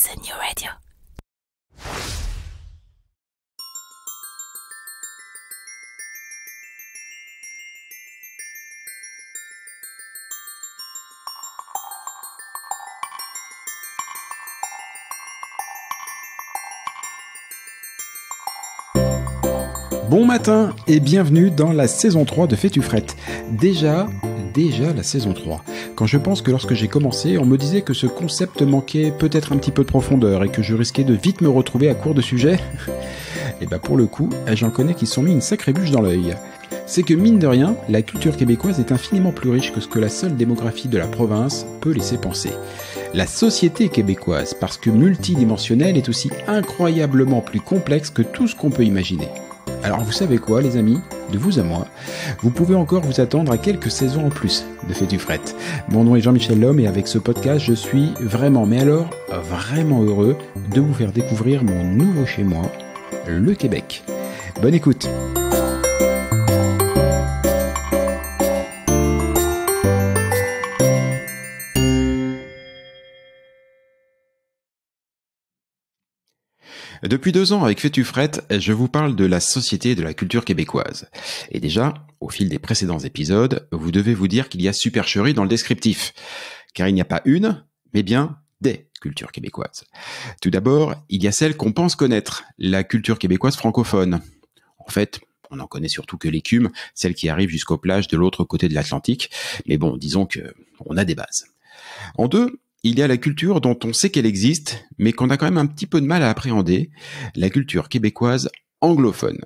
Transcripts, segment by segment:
a new radio. Bon matin et bienvenue dans la saison 3 de Fais-tu frette. Déjà la saison 3. Quand je pense que lorsque j'ai commencé, on me disait que ce concept manquait peut-être un petit peu de profondeur et que je risquais de vite me retrouver à court de sujets, et bah pour le coup, j'en connais qui se sont mis une sacrée bûche dans l'œil. C'est que mine de rien, la culture québécoise est infiniment plus riche que ce que la seule démographie de la province peut laisser penser. La société québécoise, parce que multidimensionnelle, est aussi incroyablement plus complexe que tout ce qu'on peut imaginer. Alors vous savez quoi les amis, de vous à moi, vous pouvez encore vous attendre à quelques saisons en plus de Fais-tu frette. Mon nom est Jean-Michel Lhomme et avec ce podcast je suis vraiment, mais alors vraiment heureux de vous faire découvrir mon nouveau chez moi, le Québec. Bonne écoute. Depuis 2 ans, avec Fais-tu frette, je vous parle de la société et de la culture québécoise. Et déjà, au fil des précédents épisodes, vous devez vous dire qu'il y a supercherie dans le descriptif. Car il n'y a pas une, mais bien des cultures québécoises. Tout d'abord, il y a celle qu'on pense connaître, la culture québécoise francophone. En fait, on n'en connaît surtout que l'écume, celle qui arrive jusqu'aux plages de l'autre côté de l'Atlantique. Mais bon, disons que on a des bases. En deux, il y a la culture dont on sait qu'elle existe, mais qu'on a quand même un petit peu de mal à appréhender, la culture québécoise anglophone.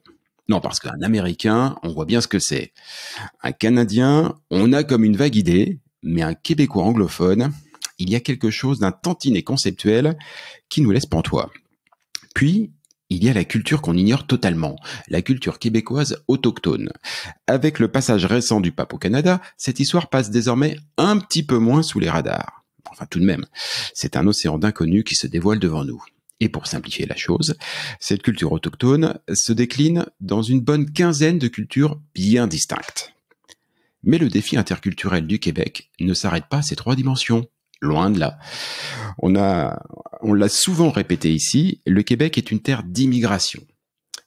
Non, parce qu'un Américain, on voit bien ce que c'est. Un Canadien, on a comme une vague idée, mais un Québécois anglophone, il y a quelque chose d'un tantinet conceptuel qui nous laisse pantois. Puis, il y a la culture qu'on ignore totalement, la culture québécoise autochtone. Avec le passage récent du pape au Canada, cette histoire passe désormais un petit peu moins sous les radars. Enfin, tout de même, c'est un océan d'inconnus qui se dévoile devant nous. Et pour simplifier la chose, cette culture autochtone se décline dans une bonne quinzaine de cultures bien distinctes. Mais le défi interculturel du Québec ne s'arrête pas à ces 3 dimensions. Loin de là. On l'a souvent répété ici, le Québec est une terre d'immigration.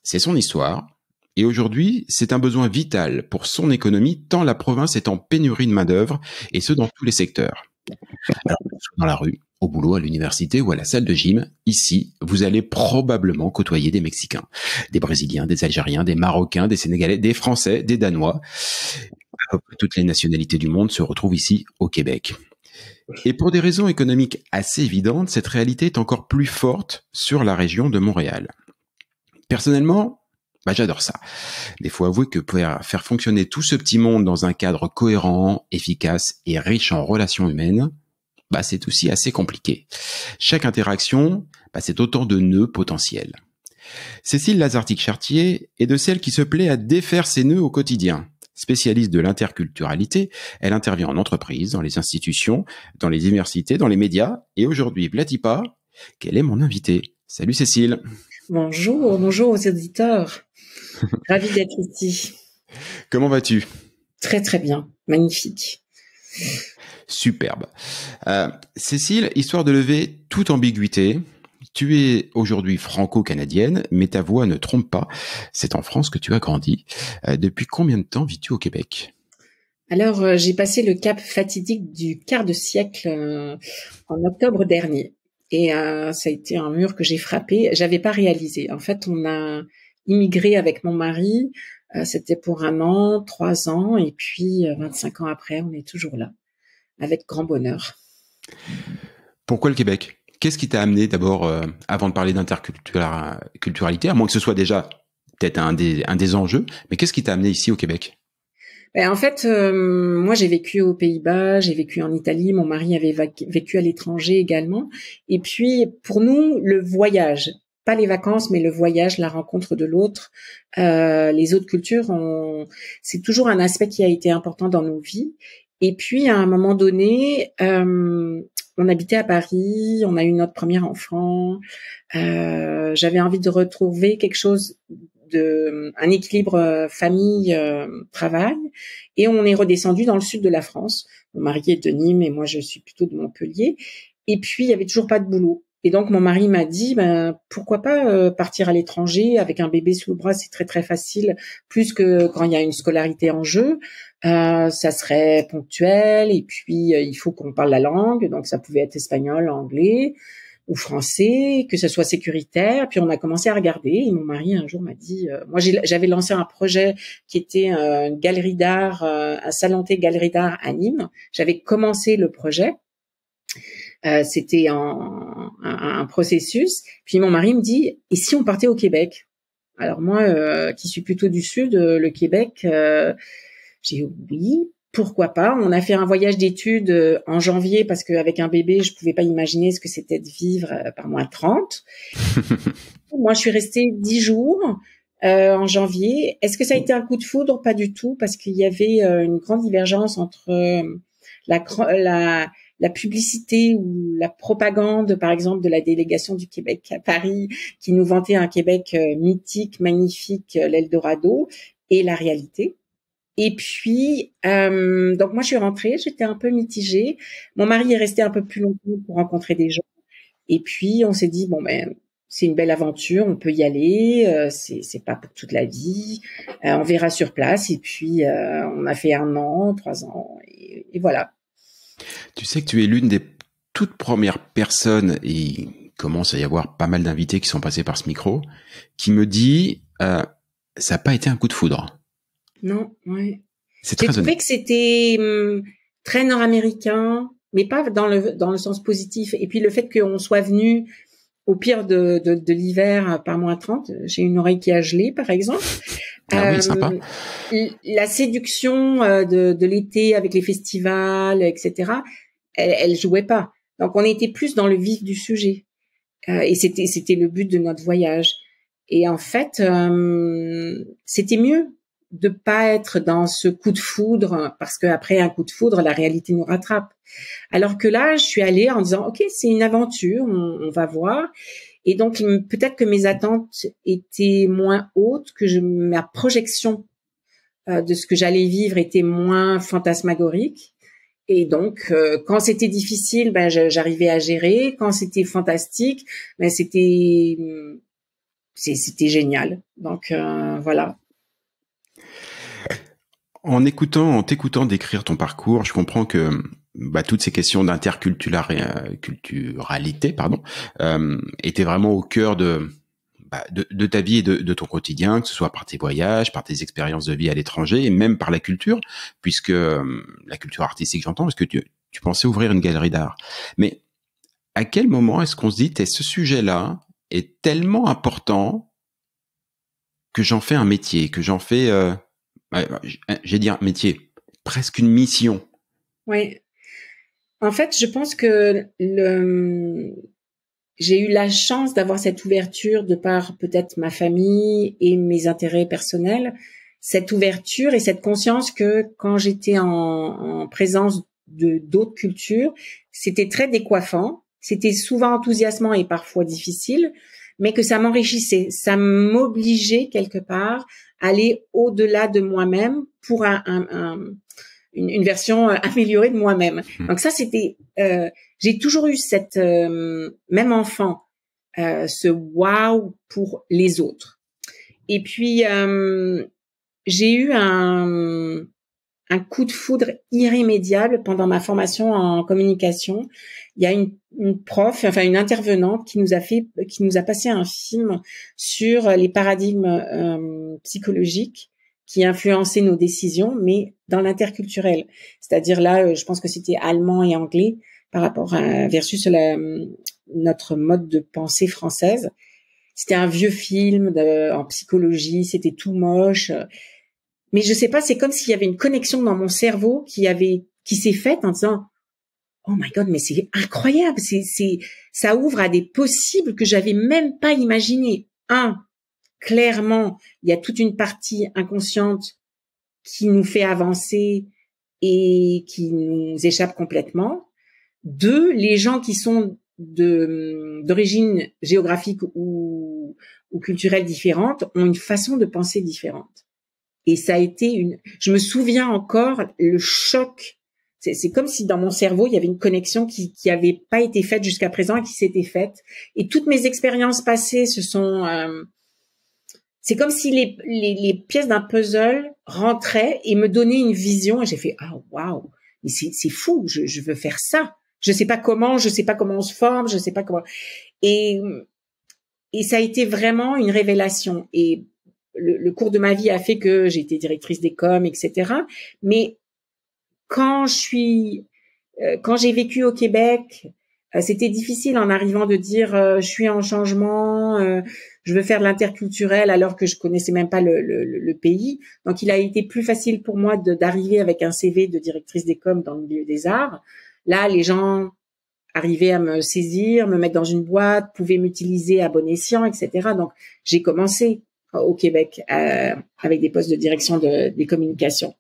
C'est son histoire. Et aujourd'hui, c'est un besoin vital pour son économie, tant la province est en pénurie de main-d'œuvre, et ce dans tous les secteurs. Alors, dans la rue, au boulot, à l'université ou à la salle de gym, ici, vous allez probablement côtoyer des Mexicains, des Brésiliens, des Algériens, des Marocains, des Sénégalais, des Français, des Danois. Toutes les nationalités du monde se retrouvent ici, au Québec. Et pour des raisons économiques assez évidentes, cette réalité est encore plus forte sur la région de Montréal. Personnellement, j'adore ça. Mais il faut avouer que pour faire fonctionner tout ce petit monde dans un cadre cohérent, efficace et riche en relations humaines, c'est aussi assez compliqué. Chaque interaction, c'est autant de nœuds potentiels. Cécile Lazartique-Chartier est de celles qui se plaît à défaire ces nœuds au quotidien. Spécialiste de l'interculturalité, elle intervient en entreprise, dans les institutions, dans les universités, dans les médias, et aujourd'hui, Blatipa, qu'elle est mon invitée. Salut Cécile. Bonjour aux auditeurs. Ravie d'être ici. Comment vas-tu ? Très très bien, magnifique. Superbe. Cécile, histoire de lever toute ambiguïté, tu es aujourd'hui franco-canadienne, mais ta voix ne trompe pas, c'est en France que tu as grandi. Depuis combien de temps vis-tu au Québec ? Alors, j'ai passé le cap fatidique du quart de siècle en octobre dernier. Et ça a été un mur que j'ai frappé. J'avais pas réalisé. En fait, on a immigré avec mon mari. C'était pour 1 an, 3 ans. Et puis, 25 ans après, on est toujours là. Avec grand bonheur. Pourquoi le Québec ? Qu'est-ce qui t'a amené d'abord, avant de parler d'interculturalité, à moins que ce soit déjà peut-être un des enjeux, mais qu'est-ce qui t'a amené ici au Québec ? En fait, moi j'ai vécu aux Pays-Bas, j'ai vécu en Italie, mon mari avait vécu à l'étranger également. Et puis pour nous, le voyage, pas les vacances, mais le voyage, la rencontre de l'autre, les autres cultures, c'est toujours un aspect qui a été important dans nos vies. Et puis à un moment donné, on habitait à Paris, on a eu notre premier enfant. J'avais envie de retrouver quelque chose un équilibre famille travail, et on est redescendu dans le sud de la France. Mon mari est de Nîmes et moi je suis plutôt de Montpellier. Et puis il y avait toujours pas de boulot. Et donc mon mari m'a dit, ben pourquoi pas partir à l'étranger avec un bébé sous le bras, c'est très très facile, plus que quand il y a une scolarité en jeu. Ça serait ponctuel et puis il faut qu'on parle la langue, donc ça pouvait être espagnol, anglais ou français, que ce soit sécuritaire. Puis on a commencé à regarder et mon mari un jour m'a dit, moi j'avais lancé un projet qui était une galerie d'art, un salon thé galerie d'art à Nîmes. J'avais commencé le projet. C'était un processus. Puis mon mari me dit, et si on partait au Québec? Alors moi, qui suis plutôt du sud, le Québec, j'ai dit oui, pourquoi pas. On a fait un voyage d'études en janvier parce qu'avec un bébé, je pouvais pas imaginer ce que c'était de vivre par moins 30. Moi, je suis restée 10 jours en janvier. Est-ce que ça a été un coup de foudre? Pas du tout, parce qu'il y avait une grande divergence entre la publicité ou la propagande, par exemple, de la délégation du Québec à Paris, qui nous vantait un Québec mythique, magnifique, l'Eldorado, et la réalité. Et puis, donc moi, je suis rentrée, j'étais un peu mitigée. Mon mari est resté un peu plus longtemps pour rencontrer des gens. Et puis, on s'est dit, bon, ben, c'est une belle aventure, on peut y aller, c'est pas pour toute la vie, on verra sur place. Et puis, on a fait 1 an, 3 ans, et voilà. Tu sais que tu es l'une des toutes premières personnes, et il commence à y avoir pas mal d'invités qui sont passés par ce micro, qui me dit ça n'a pas été un coup de foudre. Non, ouais. C'est très honnête. J'ai trouvé que c'était très nord-américain, mais pas dans le sens positif. Et puis le fait qu'on soit venu au pire de l'hiver par moins 30, j'ai une oreille qui a gelé, par exemple. Ah oui, sympa. La séduction de l'été avec les festivals, etc., elle jouait pas. Donc on était plus dans le vif du sujet. Et c'était le but de notre voyage. Et en fait, c'était mieux de pas être dans ce coup de foudre, parce qu'après un coup de foudre, la réalité nous rattrape. Alors que là, je suis allée en disant, ok, c'est une aventure, on va voir. Et donc, peut-être que mes attentes étaient moins hautes, que ma projection de ce que j'allais vivre était moins fantasmagorique. Et donc, quand c'était difficile, ben j'arrivais à gérer. Quand c'était fantastique, ben c'était génial. Donc voilà. En t'écoutant décrire ton parcours, je comprends que toutes ces questions d'interculturalité, étaient vraiment au cœur de ta vie et de ton quotidien, que ce soit par tes voyages, par tes expériences de vie à l'étranger, et même par la culture, puisque la culture artistique, j'entends, parce que tu pensais ouvrir une galerie d'art. Mais à quel moment est-ce qu'on se dit, ce sujet-là est tellement important que j'en fais un métier, que j'en fais, j'ai dit un métier, presque une mission? Oui. En fait, je pense que j'ai eu la chance d'avoir cette ouverture de par peut-être ma famille et mes intérêts personnels, cette ouverture et cette conscience que quand j'étais en présence de d'autres cultures, c'était très décoiffant, c'était souvent enthousiasmant et parfois difficile, mais que ça m'enrichissait, ça m'obligeait quelque part à aller au-delà de moi-même pour une version améliorée de moi-même. Donc ça, c'était, j'ai toujours eu cette, même enfant, ce wow pour les autres. Et puis, j'ai eu un coup de foudre irrémédiable pendant ma formation en communication. Il y a une prof, enfin une intervenante qui nous a passé un film sur les paradigmes psychologiques qui influençaient nos décisions, mais dans l'interculturel. C'est-à-dire là, je pense que c'était allemand et anglais par rapport à versus notre mode de pensée française. C'était un vieux film en psychologie, c'était tout moche. Mais je sais pas, c'est comme s'il y avait une connexion dans mon cerveau qui s'est faite en disant, oh my God, mais c'est incroyable, ça ouvre à des possibles que j'avais même pas imaginé. Clairement, il y a toute une partie inconsciente qui nous fait avancer et qui nous échappe complètement. 2, les gens qui sont d'origine géographique ou culturelle différente ont une façon de penser différente. Et ça a été je me souviens encore le choc C'est comme si dans mon cerveau, il y avait une connexion qui avait pas été faite jusqu'à présent et qui s'était faite. Et toutes mes expériences passées c'est comme si les pièces d'un puzzle rentraient et me donnaient une vision. Et j'ai fait, ah, waouh, mais c'est fou, je veux faire ça. Je sais pas comment on se forme, je sais pas comment. Et ça a été vraiment une révélation. Et le cours de ma vie a fait que j'ai été directrice des coms, etc. Mais quand j'ai vécu au Québec, c'était difficile en arrivant de dire je suis en changement, je veux faire de l'interculturel alors que je connaissais même pas le pays. Donc il a été plus facile pour moi d'arriver avec un CV de directrice des coms dans le milieu des arts. Là, les gens arrivaient à me saisir, me mettre dans une boîte, pouvaient m'utiliser à bon escient, etc. Donc j'ai commencé au Québec avec des postes de direction des communications.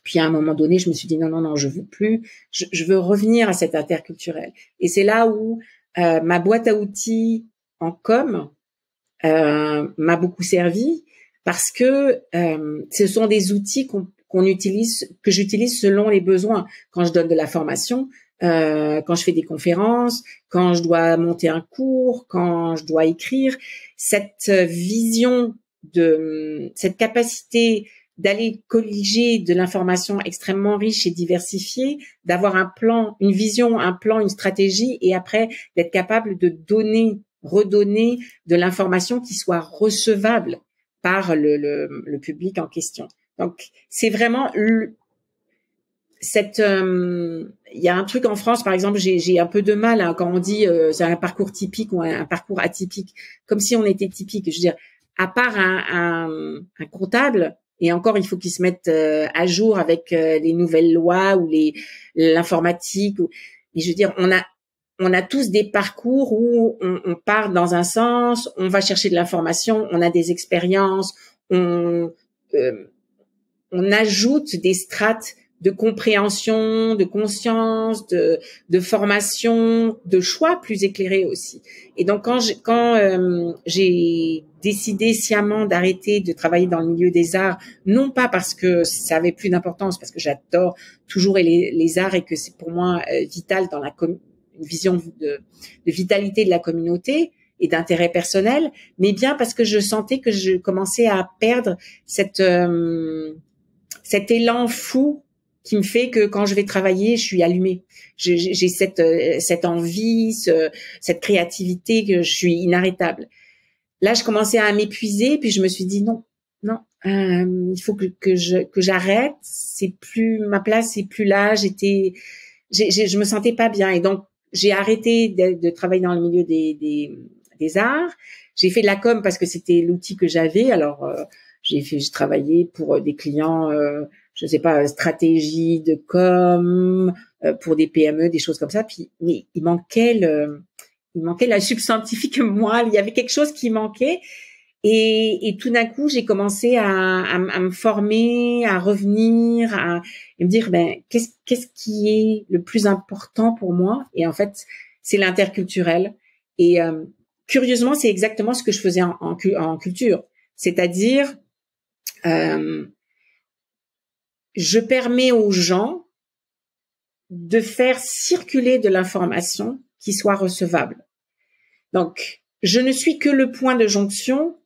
Puis à un moment donné, je me suis dit non, je veux plus, je veux revenir à cet interculturel. Et c'est là où ma boîte à outils en com m'a beaucoup servi parce que ce sont des outils que j'utilise selon les besoins. Quand je donne de la formation, quand je fais des conférences, quand je dois monter un cours, quand je dois écrire, cette vision cette capacité d'aller colliger de l'information extrêmement riche et diversifiée, d'avoir un plan, une vision, un plan, une stratégie, et après d'être capable de redonner de l'information qui soit recevable par le public en question. Donc c'est vraiment il y a un truc en France, par exemple, j'ai un peu de mal quand on dit c'est un parcours typique ou un parcours atypique, comme si on était typique. Je veux dire, à part un comptable, et encore, il faut qu'ils se mettent à jour avec les nouvelles lois ou l'informatique. Et je veux dire, on a tous des parcours où on part dans un sens, on va chercher de l'information, on a des expériences, on ajoute des strates de compréhension, de conscience, de formation, de choix plus éclairés aussi. Et donc quand j'ai décidé sciemment d'arrêter de travailler dans le milieu des arts, non pas parce que ça avait plus d'importance, parce que j'adore toujours les arts et que c'est pour moi vital dans une vision de vitalité de la communauté et d'intérêt personnel, mais bien parce que je sentais que je commençais à perdre cet élan fou qui me fait que quand je vais travailler, je suis allumée. J'ai cette envie, cette créativité, que je suis inarrêtable. Là, je commençais à m'épuiser, puis je me suis dit non, il faut que j'arrête. C'est plus ma place, c'est plus là. Je me sentais pas bien, et donc j'ai arrêté de travailler dans le milieu des arts. J'ai fait de la com parce que c'était l'outil que j'avais. Alors j'ai travaillé pour des clients, je sais pas, stratégie de com, pour des PME, des choses comme ça. Puis, mais il manquait la substantifique moelle. Il y avait quelque chose qui manquait. Et tout d'un coup, j'ai commencé à me former, à revenir, et me dire, ben, qu'est-ce qui est le plus important pour moi? Et en fait, c'est l'interculturel. Et curieusement, c'est exactement ce que je faisais en culture. C'est-à-dire, je permets aux gens de faire circuler de l'information qui soit recevable. Donc, je ne suis que le point de jonction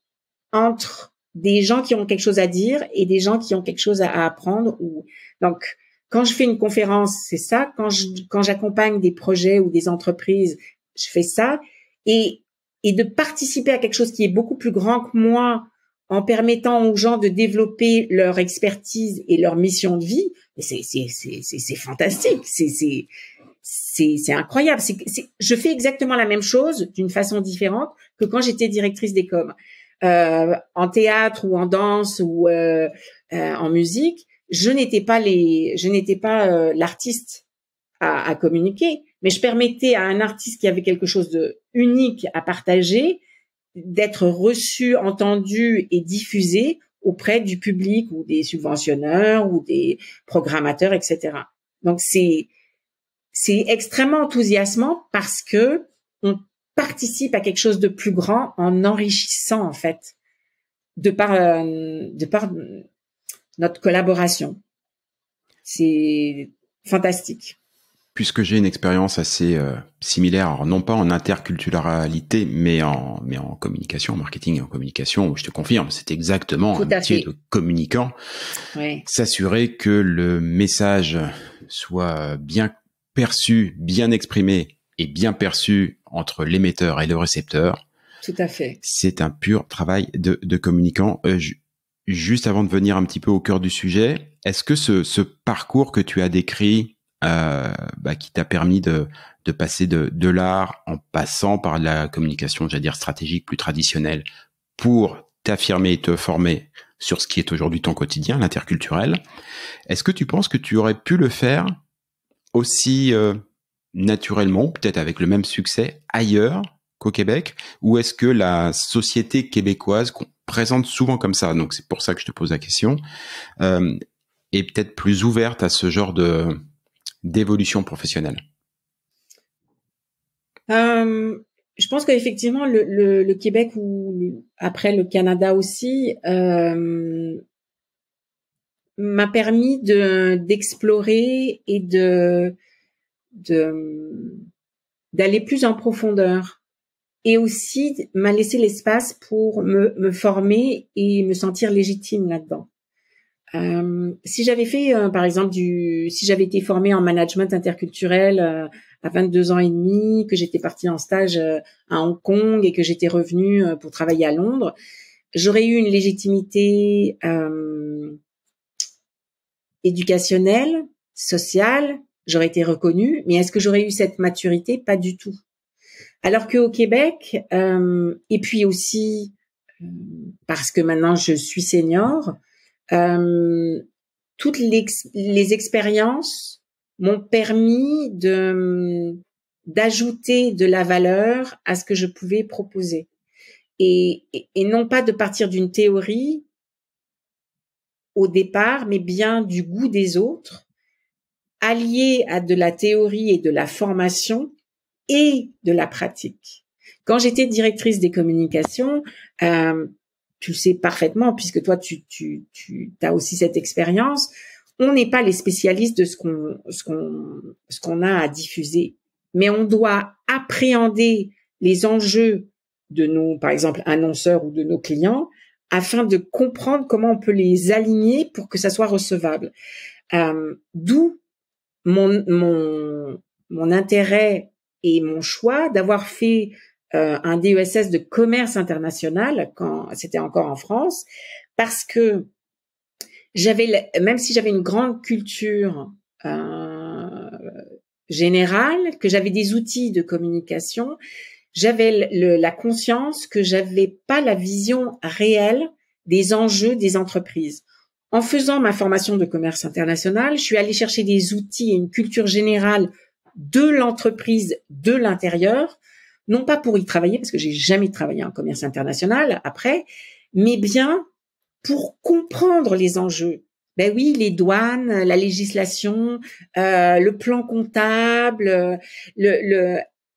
entre des gens qui ont quelque chose à dire et des gens qui ont quelque chose à apprendre. Donc, quand je fais une conférence, c'est ça. Quand j'accompagne des projets ou des entreprises, je fais ça. Et de participer à quelque chose qui est beaucoup plus grand que moi, en permettant aux gens de développer leur expertise et leur mission de vie, c'est fantastique. C'est incroyable. Je fais exactement la même chose d'une façon différente que quand j'étais directrice des coms. En théâtre ou en danse ou en musique, je n'étais pas l'artiste à communiquer, mais je permettais à un artiste qui avait quelque chose de unique à partager d'être reçu, entendu et diffusé auprès du public ou des subventionneurs ou des programmateurs, etc. Donc c'est extrêmement enthousiasmant parce que on participe à quelque chose de plus grand en enrichissant en fait de par notre collaboration. C'est fantastique. Puisque j'ai une expérience assez similaire, alors non pas en interculturalité, mais en communication, en marketing et en communication, où je te confirme, c'est exactement un métier de communicant. Ouais. S'assurer que le message soit bien perçu, bien exprimé et bien perçu entre l'émetteur et le récepteur. Tout à fait. C'est un pur travail de communicant. Juste avant de venir un petit peu au cœur du sujet, est-ce que ce parcours que tu as décrit, qui t'a permis de passer de l'art en passant par la communication, j'allais dire stratégique, plus traditionnelle, pour t'affirmer et te former sur ce qui est aujourd'hui ton quotidien, l'interculturel, est-ce que tu penses que tu aurais pu le faire aussi naturellement, peut-être avec le même succès, ailleurs qu'au Québec, ou est-ce que la société québécoise, qu'on présente souvent comme ça, donc c'est pour ça que je te pose la question, est peut-être plus ouverte à ce genre d'évolution professionnelle? Je pense qu'effectivement, le Québec ou après le Canada aussi m'a permis d'explorer et d'aller plus en profondeur, et aussi m'a laissé l'espace pour me former et me sentir légitime là-dedans. Si j'avais fait, par exemple, si j'avais été formée en management interculturel à 22 ans et demi, que j'étais partie en stage à Hong Kong et que j'étais revenue pour travailler à Londres, j'aurais eu une légitimité éducationnelle, sociale, j'aurais été reconnue, mais est-ce que j'aurais eu cette maturité? Pas du tout. Alors qu'au Québec, et puis aussi parce que maintenant je suis senior, toutes les expériences m'ont permis d'ajouter de la valeur à ce que je pouvais proposer, et non pas de partir d'une théorie au départ, mais bien du goût des autres, allié à de la théorie et de la formation et de la pratique. Quand j'étais directrice des communications, tu le sais parfaitement, puisque toi, tu as aussi cette expérience. On n'est pas les spécialistes de ce qu'on a à diffuser, mais on doit appréhender les enjeux de nos, par exemple, annonceurs ou de nos clients, afin de comprendre comment on peut les aligner pour que ça soit recevable. D'où mon intérêt et mon choix d'avoir fait un DESS de commerce international quand c'était encore en France, parce que même si j'avais une grande culture générale, que j'avais des outils de communication, j'avais la conscience que j'avais pas la vision réelle des enjeux des entreprises. En faisant ma formation de commerce international, je suis allée chercher des outils et une culture générale de l'entreprise de l'intérieur, non pas pour y travailler, parce que j'ai jamais travaillé en commerce international après, mais bien pour comprendre les enjeux. Ben oui, les douanes, la législation, le plan comptable,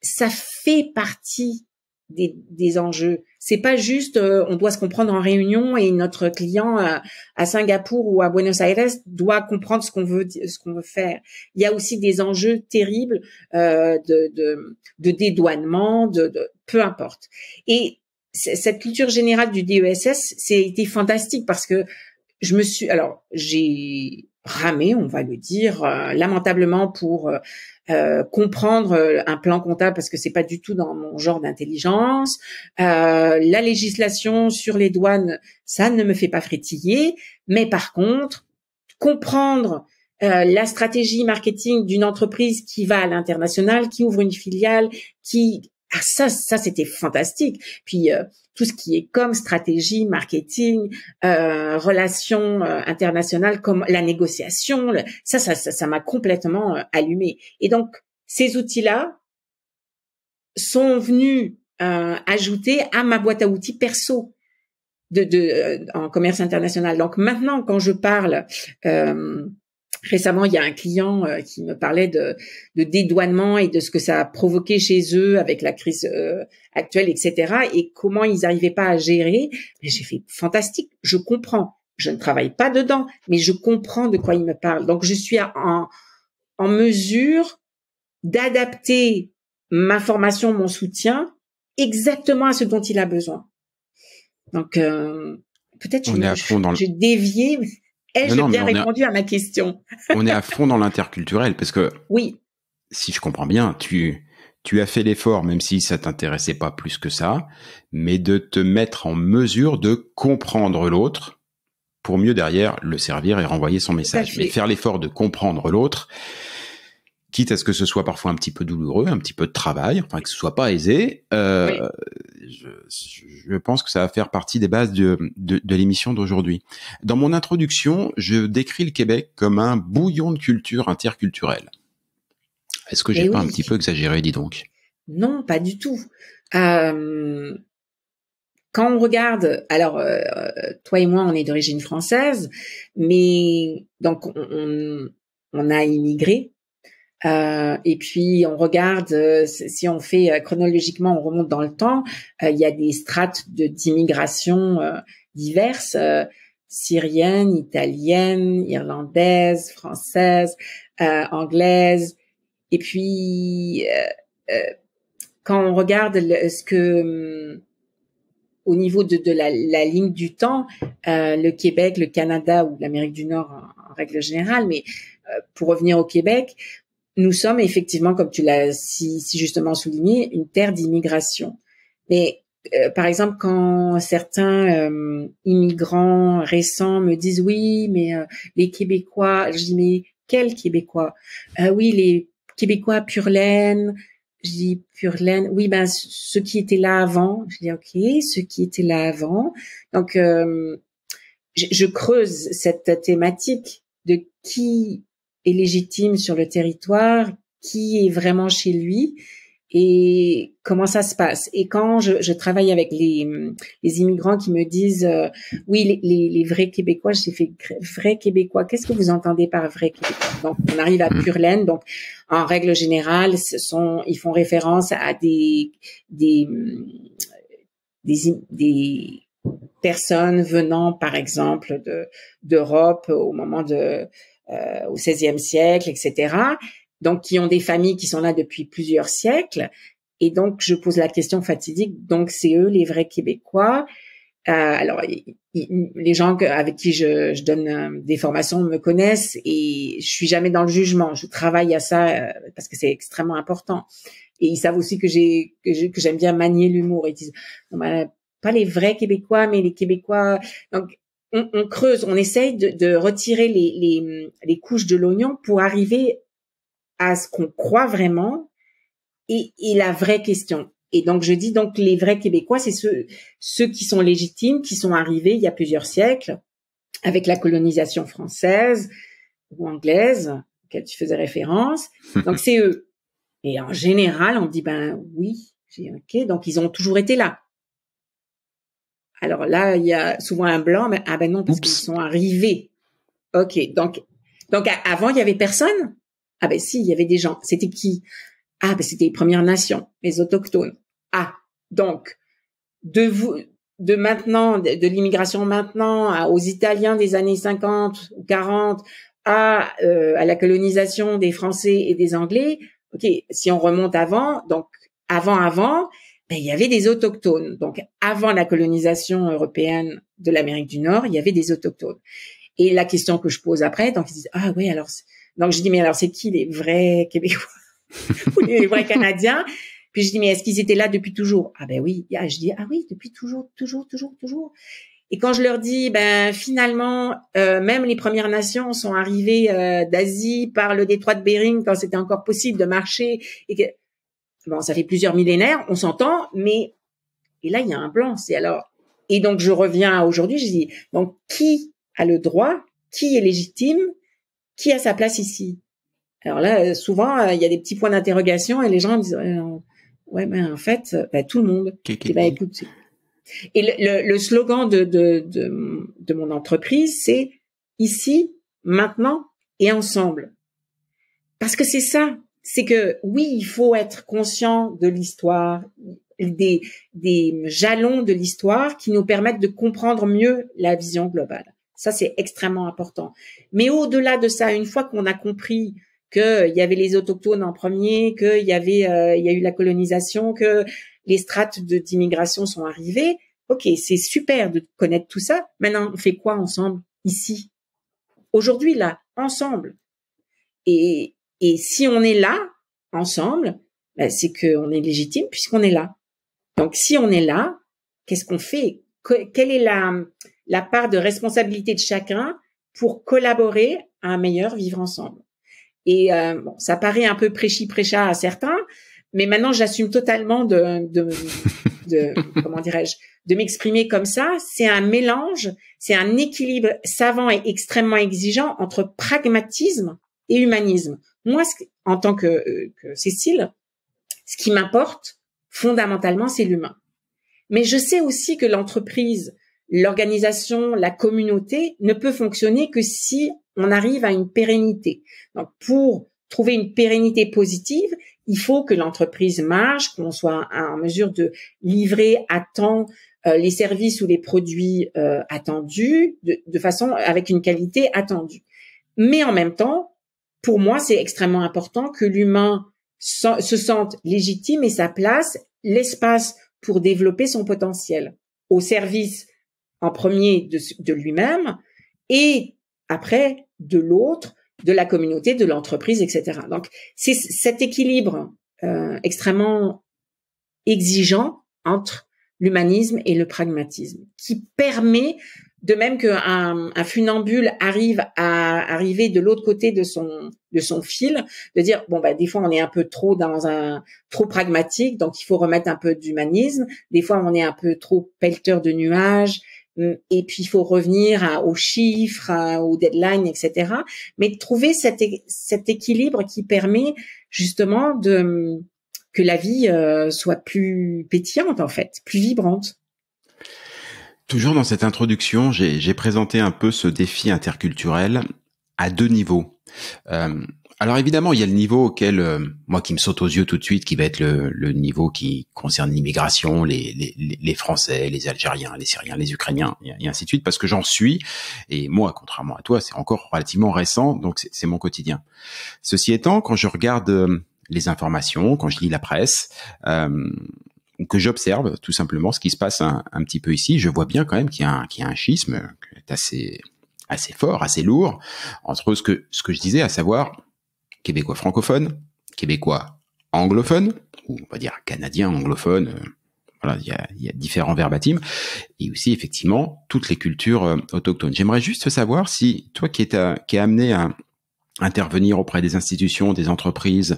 ça fait partie des enjeux. C'est pas juste on doit se comprendre en réunion et notre client à Singapour ou à Buenos Aires doit comprendre ce qu'on veut faire. Il y a aussi des enjeux terribles de dédouanement, peu importe. Et cette culture générale du DESS, c'était fantastique parce que j'ai ramé, on va le dire, lamentablement pour comprendre un plan comptable, parce que c'est pas du tout dans mon genre d'intelligence. La législation sur les douanes, ça ne me fait pas frétiller, mais par contre, comprendre la stratégie marketing d'une entreprise qui va à l'international, qui ouvre une filiale, ça c'était fantastique. Puis tout ce qui est comme stratégie, marketing, relations internationales, comme la négociation, ça m'a complètement allumé. Et donc ces outils-là sont venus ajouter à ma boîte à outils perso en commerce international. Donc maintenant, quand je parle récemment, il y a un client qui me parlait de dédouanement et de ce que ça a provoqué chez eux avec la crise actuelle, etc. Et comment ils n'arrivaient pas à gérer. Et j'ai fait fantastique, je comprends. Je ne travaille pas dedans, mais je comprends de quoi il me parle. Donc je suis en mesure d'adapter ma formation, mon soutien, exactement à ce dont il a besoin. Donc, peut-être j'ai dévié. Ai-je bien répondu à ma question? On est à fond dans l'interculturel, parce que oui, si je comprends bien, tu as fait l'effort, même si ça t'intéressait pas plus que ça, mais de te mettre en mesure de comprendre l'autre pour mieux derrière le servir et renvoyer son message. Mais faire l'effort de comprendre l'autre, quitte à ce que ce soit parfois un petit peu douloureux, un petit peu de travail, enfin que ce soit pas aisé, oui. Je pense que ça va faire partie des bases de l'émission d'aujourd'hui. Dans mon introduction, je décris le Québec comme un bouillon de culture interculturelle. Est-ce que j'ai pas un petit peu exagéré, dis donc? Non, pas du tout. Quand on regarde, alors toi et moi, on est d'origine française, mais donc on a immigré. Et puis on regarde, si on fait chronologiquement, on remonte dans le temps, il y a des strates d'immigration diverses, syriennes, italiennes, irlandaises, françaises, anglaises. Et puis quand on regarde au niveau de la ligne du temps, le Québec, le Canada ou l'Amérique du Nord en règle générale, mais pour revenir au Québec, nous sommes effectivement, comme tu l'as si justement souligné, une terre d'immigration. Mais par exemple, quand certains immigrants récents me disent oui, mais les Québécois, je dis mais quels Québécois? Oui, les Québécois pure laine. Je dis pure laine. Oui, ben ceux qui étaient là avant. Je dis ok, ceux qui étaient là avant. Donc je creuse cette thématique de qui est légitime sur le territoire, qui est vraiment chez lui et comment ça se passe. Et quand je travaille avec les immigrants qui me disent oui, les vrais Québécois, j'ai fait vrais Québécois. Qu'est-ce que vous entendez par vrais Québécois? Donc on arrive à pure laine. Donc en règle générale, ils font référence à des personnes venant, par exemple, d'Europe au moment au XVIe siècle, etc. Donc, qui ont des familles qui sont là depuis plusieurs siècles. Et donc, je pose la question fatidique. Donc, c'est eux les vrais Québécois. Alors, les gens avec qui je donne des formations me connaissent et je suis jamais dans le jugement. Je travaille à ça parce que c'est extrêmement important. Et ils savent aussi que j'aime bien manier l'humour. Ils disent non, ben, pas les vrais Québécois, mais les Québécois. Donc, on creuse, on essaye de retirer les couches de l'oignon pour arriver à ce qu'on croit vraiment et la vraie question. Et donc, je dis donc les vrais Québécois, c'est ceux qui sont légitimes, qui sont arrivés il y a plusieurs siècles avec la colonisation française ou anglaise, auquel tu faisais référence. Donc, c'est eux. Et en général, on dit, ben oui, j'ai ok, donc ils ont toujours été là. Alors là, il y a souvent un blanc, mais ah ben non, parce qu'ils sont arrivés. Ok, donc avant, il y avait personne? Ah ben si, il y avait des gens. C'était qui? Ah ben c'était les Premières Nations, les autochtones. Ah, donc de maintenant, de l'immigration maintenant aux Italiens des années 50 ou 40, à la colonisation des Français et des Anglais. Ok, si on remonte avant, donc avant, ben, il y avait des autochtones. Donc, avant la colonisation européenne de l'Amérique du Nord, il y avait des autochtones. Et la question que je pose après, donc ils disent ah oui alors, donc je dis mais alors c'est qui les vrais Québécois ou les vrais Canadiens? Puis je dis mais est-ce qu'ils étaient là depuis toujours? Ah ben oui. Ah, je dis ah oui depuis toujours. Et quand je leur dis ben finalement même les Premières Nations sont arrivées d'Asie par le détroit de Bering quand c'était encore possible de marcher et que bon, ça fait plusieurs millénaires, on s'entend, mais et là il y a un blanc. C'est alors et donc je reviens à aujourd'hui. Je dis donc qui a le droit, qui est légitime, qui a sa place ici. Alors là, souvent il y a des petits points d'interrogation et les gens disent ouais ben en fait tout le monde. Et ben écoute. Et le slogan de mon entreprise c'est ici, maintenant et ensemble. Parce que c'est ça. C'est que oui, il faut être conscient de l'histoire, des jalons de l'histoire qui nous permettent de comprendre mieux la vision globale. Ça, c'est extrêmement important. Mais au-delà de ça, une fois qu'on a compris que il y avait les autochtones en premier, que il y a eu la colonisation, que les strates d'immigration sont arrivées. Ok, c'est super de connaître tout ça. Maintenant, on fait quoi ensemble ici, aujourd'hui, là, ensemble? Et si on est là ensemble, ben, c'est qu'on est légitime puisqu'on est là. Donc, si on est là, qu'est-ce qu'on fait? Quelle est la part de responsabilité de chacun pour collaborer à un meilleur vivre ensemble? Et bon, ça paraît un peu prêchi-prêcha à certains, mais maintenant j'assume totalement de comment dirais-je, de m'exprimer comme ça. C'est un mélange, c'est un équilibre savant et extrêmement exigeant entre pragmatisme et humanisme. Moi, en tant que Cécile, ce qui m'importe fondamentalement, c'est l'humain. Mais je sais aussi que l'entreprise, l'organisation, la communauté ne peut fonctionner que si on arrive à une pérennité. Donc, pour trouver une pérennité positive, il faut que l'entreprise marche, qu'on soit en mesure de livrer à temps les services ou les produits attendus, de façon avec une qualité attendue. Mais en même temps, pour moi, c'est extrêmement important que l'humain se sente légitime et sa place, l'espace pour développer son potentiel au service en premier de lui-même et après de l'autre, de la communauté, de l'entreprise, etc. Donc, c'est cet équilibre extrêmement exigeant entre l'humanisme et le pragmatisme qui permet, de même qu'un funambule arriver de l'autre côté de son fil, de dire bon bah des fois on est un peu trop trop pragmatique, donc il faut remettre un peu d'humanisme. Des fois on est un peu trop pelleteur de nuages, et puis il faut revenir aux chiffres, aux deadlines, etc. Mais de trouver cet équilibre qui permet justement que la vie soit plus pétillante en fait, plus vibrante. Toujours dans cette introduction, j'ai présenté un peu ce défi interculturel à deux niveaux. Alors évidemment, il y a le niveau auquel, moi qui me saute aux yeux tout de suite, qui va être le niveau qui concerne l'immigration, les Français, les Algériens, les Syriens, les Ukrainiens, et ainsi de suite, parce que j'en suis, et moi, contrairement à toi, c'est encore relativement récent, donc c'est mon quotidien. Ceci étant, quand je regarde les informations, quand je lis la presse, que j'observe tout simplement ce qui se passe un petit peu ici, je vois bien quand même qu'il y a un schisme qui est assez fort, assez lourd, entre ce que je disais, à savoir québécois francophones, québécois anglophones, ou on va dire canadiens anglophones, voilà, il y a différents verbatims, et aussi effectivement toutes les cultures autochtones. J'aimerais juste savoir si toi qui es amené à intervenir auprès des institutions, des entreprises,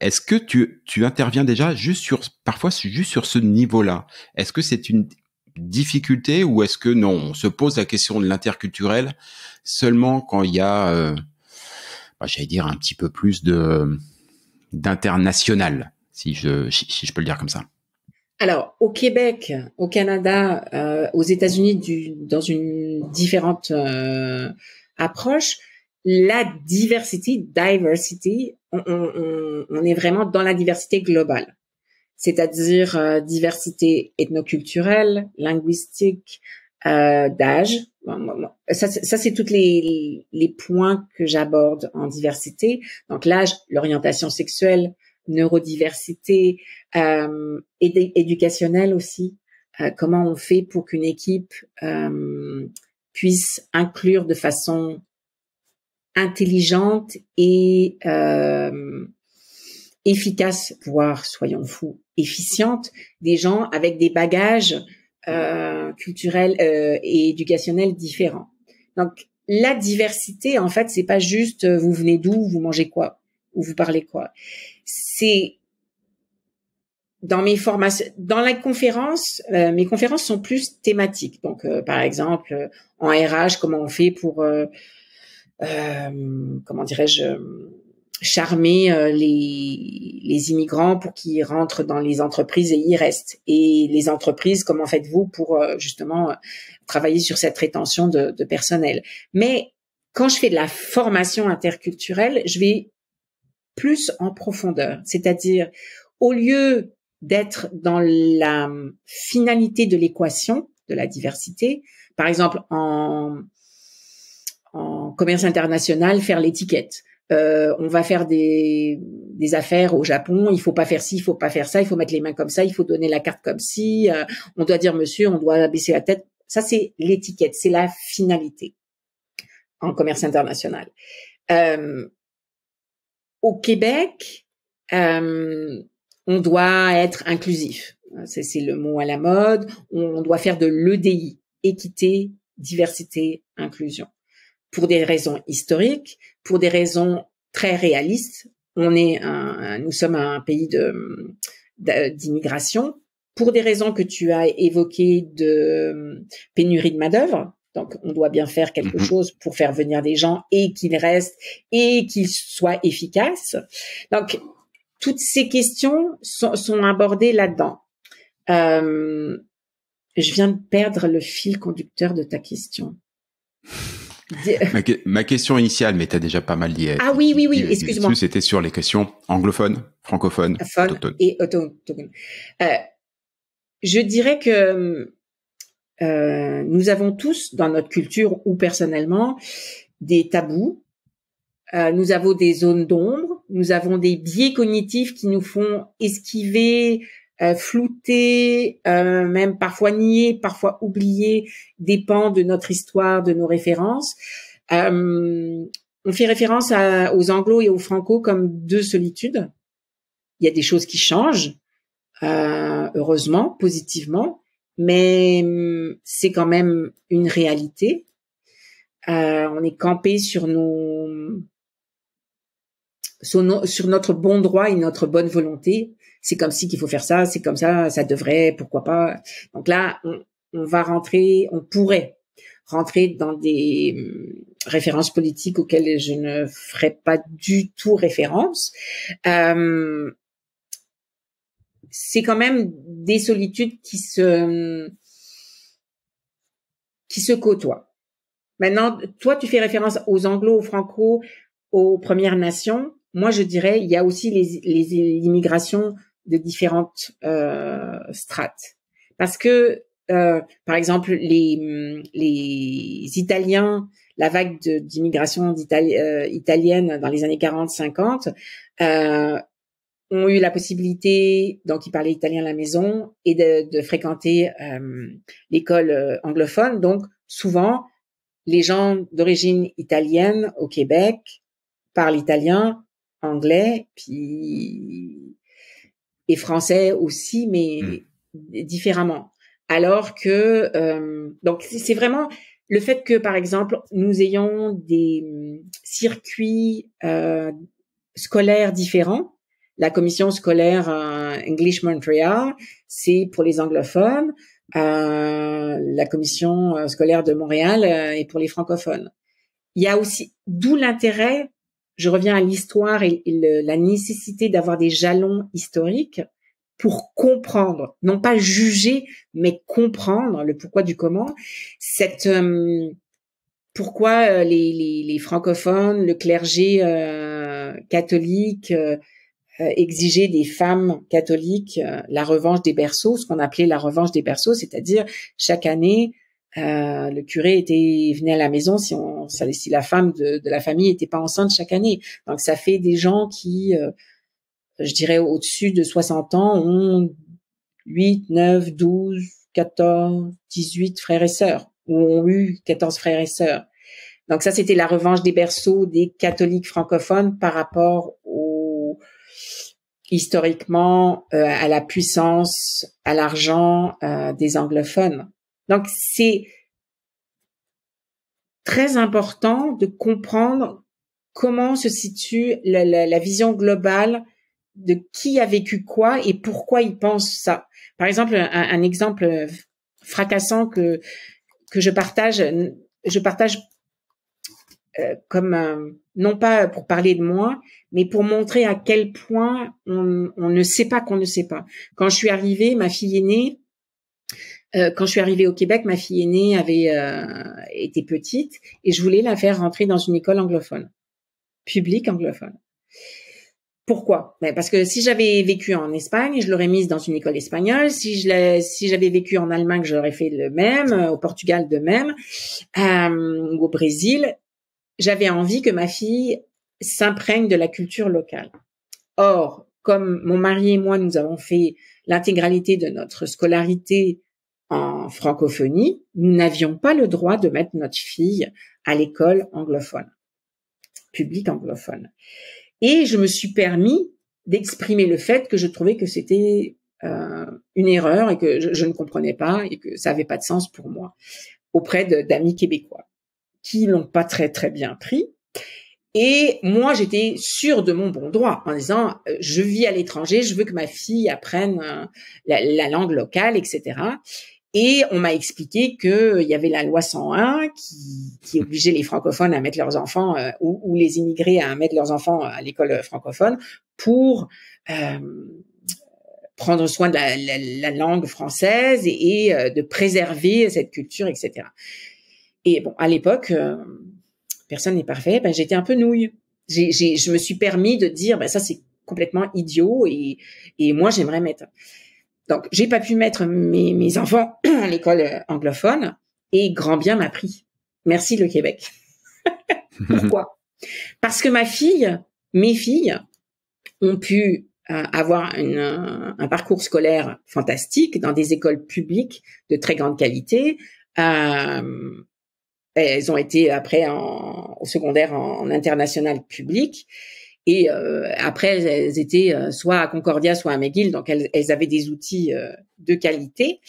est-ce que tu interviens déjà parfois juste sur ce niveau-là? Est-ce que c'est une difficulté ou est-ce que non, on se pose la question de l'interculturel seulement quand il y a, j'allais dire un petit peu plus d'international, si je peux le dire comme ça. Alors, au Québec, au Canada, aux États-Unis, dans une différente approche, la diversity, on est vraiment dans la diversité globale, c'est-à-dire diversité ethnoculturelle, linguistique, d'âge. Ça c'est toutes les points que j'aborde en diversité. Donc l'âge, l'orientation sexuelle, neurodiversité, éducationnelle aussi. Comment on fait pour qu'une équipe puisse inclure de façon intelligente et efficace, voire, soyons fous, efficiente, des gens avec des bagages culturels et éducationnels différents. Donc, la diversité, en fait, c'est pas juste vous venez d'où, vous mangez quoi, ou vous parlez quoi. C'est dans mes formations, dans la conférence, mes conférences sont plus thématiques. Donc, par exemple, en RH, comment on fait pour comment dirais-je, charmer les immigrants pour qu'ils rentrent dans les entreprises et y restent. Et les entreprises, comment faites-vous pour justement travailler sur cette rétention de personnel? Mais quand je fais de la formation interculturelle, je vais plus en profondeur. C'est-à-dire, au lieu d'être dans la finalité de l'équation de la diversité, par exemple en commerce international, faire l'étiquette. On va faire des affaires au Japon, il faut pas faire ci, il faut pas faire ça, il faut mettre les mains comme ça, il faut donner la carte comme ci, on doit dire monsieur, on doit baisser la tête. Ça, c'est l'étiquette, c'est la finalité en commerce international. Au Québec, on doit être inclusif. C'est le mot à la mode. On doit faire de l'EDI, équité, diversité, inclusion. Pour des raisons historiques, pour des raisons très réalistes. Nous sommes un pays d'immigration. Pour des raisons que tu as évoquées de pénurie de main-d'œuvre. Donc, on doit bien faire quelque chose pour faire venir des gens et qu'ils restent et qu'ils soient efficaces. Donc, toutes ces questions sont abordées là-dedans. Je viens de perdre le fil conducteur de ta question. Ma question initiale, mais t'as déjà pas mal dit. Ah oui, excuse-moi. C'était sur les questions anglophones, francophones, autochtones. Et autochtones. Je dirais que nous avons tous, dans notre culture ou personnellement, des tabous. Nous avons des zones d'ombre. Nous avons des biais cognitifs qui nous font esquiver, flouter, même parfois nier, parfois oublier des pans de notre histoire, de nos références. On fait référence aux anglos et aux franco comme deux solitudes. Il y a des choses qui changent, heureusement, positivement, mais c'est quand même une réalité. On est campé sur notre bon droit et notre bonne volonté. C'est comme si qu'il faut faire ça, c'est comme ça devrait, pourquoi pas. Donc là, on pourrait rentrer dans des références politiques auxquelles je ne ferai pas du tout référence. C'est quand même des solitudes qui se côtoient. Maintenant, toi, tu fais référence aux anglo, aux franco, aux Premières Nations. Moi, je dirais, il y a aussi les immigrations de différentes strates. Parce que, par exemple, les Italiens, la vague d'immigration italienne dans les années 40-50, ont eu la possibilité, donc ils parlaient italien à la maison, et de fréquenter l'école anglophone. Donc, souvent, les gens d'origine italienne au Québec parlent italien, anglais, et français aussi, mais différemment. Alors que, donc c'est vraiment le fait que, par exemple, nous ayons des circuits scolaires différents. La commission scolaire English Montreal, c'est pour les anglophones. La commission scolaire de Montréal est pour les francophones. Il y a aussi, d'où l'intérêt, je reviens à l'histoire et la nécessité d'avoir des jalons historiques pour comprendre, non pas juger, mais comprendre le pourquoi du comment. Pourquoi les francophones, le clergé catholique exigeait des femmes catholiques la revanche des berceaux, ce qu'on appelait la revanche des berceaux, c'est-à-dire chaque année le curé venait à la maison si la femme de la famille était pas enceinte chaque année. Donc ça fait des gens qui je dirais au-dessus de 60 ans ont 8, 9, 12, 14, 18 frères et sœurs, ou ont eu 14 frères et sœurs. Donc ça, c'était la revanche des berceaux des catholiques francophones par rapport historiquement à la puissance, à l'argent des anglophones. Donc c'est très important de comprendre comment se situe la vision globale de qui a vécu quoi et pourquoi il pense ça. Par exemple, un exemple fracassant que je partage comme non pas pour parler de moi, mais pour montrer à quel point on ne sait pas qu'on ne sait pas. Quand je suis arrivée, quand je suis arrivée au Québec, ma fille aînée était petite et je voulais la faire rentrer dans une école anglophone, publique anglophone. Pourquoi? Parce que si j'avais vécu en Espagne, je l'aurais mise dans une école espagnole. Si j'avais vécu en Allemagne, j'aurais fait le même. Au Portugal, de même. Ou au Brésil. J'avais envie que ma fille s'imprègne de la culture locale. Or, comme mon mari et moi, nous avons fait l'intégralité de notre scolarité en francophonie, nous n'avions pas le droit de mettre notre fille à l'école anglophone, publique anglophone. Et je me suis permis d'exprimer le fait que je trouvais que c'était une erreur et que je ne comprenais pas et que ça avait pas de sens pour moi auprès d'amis québécois qui l'ont pas très très bien pris. Et moi, j'étais sûre de mon bon droit en disant je vis à l'étranger, je veux que ma fille apprenne la langue locale, etc. Et on m'a expliqué que il y avait la loi 101 qui obligeait les francophones à mettre leurs enfants ou les immigrés à mettre leurs enfants à l'école francophone pour prendre soin de la langue française et de préserver cette culture, etc. Et bon, à l'époque, personne n'est parfait. Ben, j'étais un peu nouille. Je me suis permis de dire, ben ça c'est complètement idiot et moi j'aimerais mettre. Donc j'ai pas pu mettre mes enfants à l'école anglophone et grand bien m'a pris. Merci le Québec. Pourquoi? Parce que mes filles ont pu avoir un parcours scolaire fantastique dans des écoles publiques de très grande qualité. Elles ont été après au secondaire en international public et après elles étaient soit à Concordia soit à McGill, donc elles avaient des outils de qualité,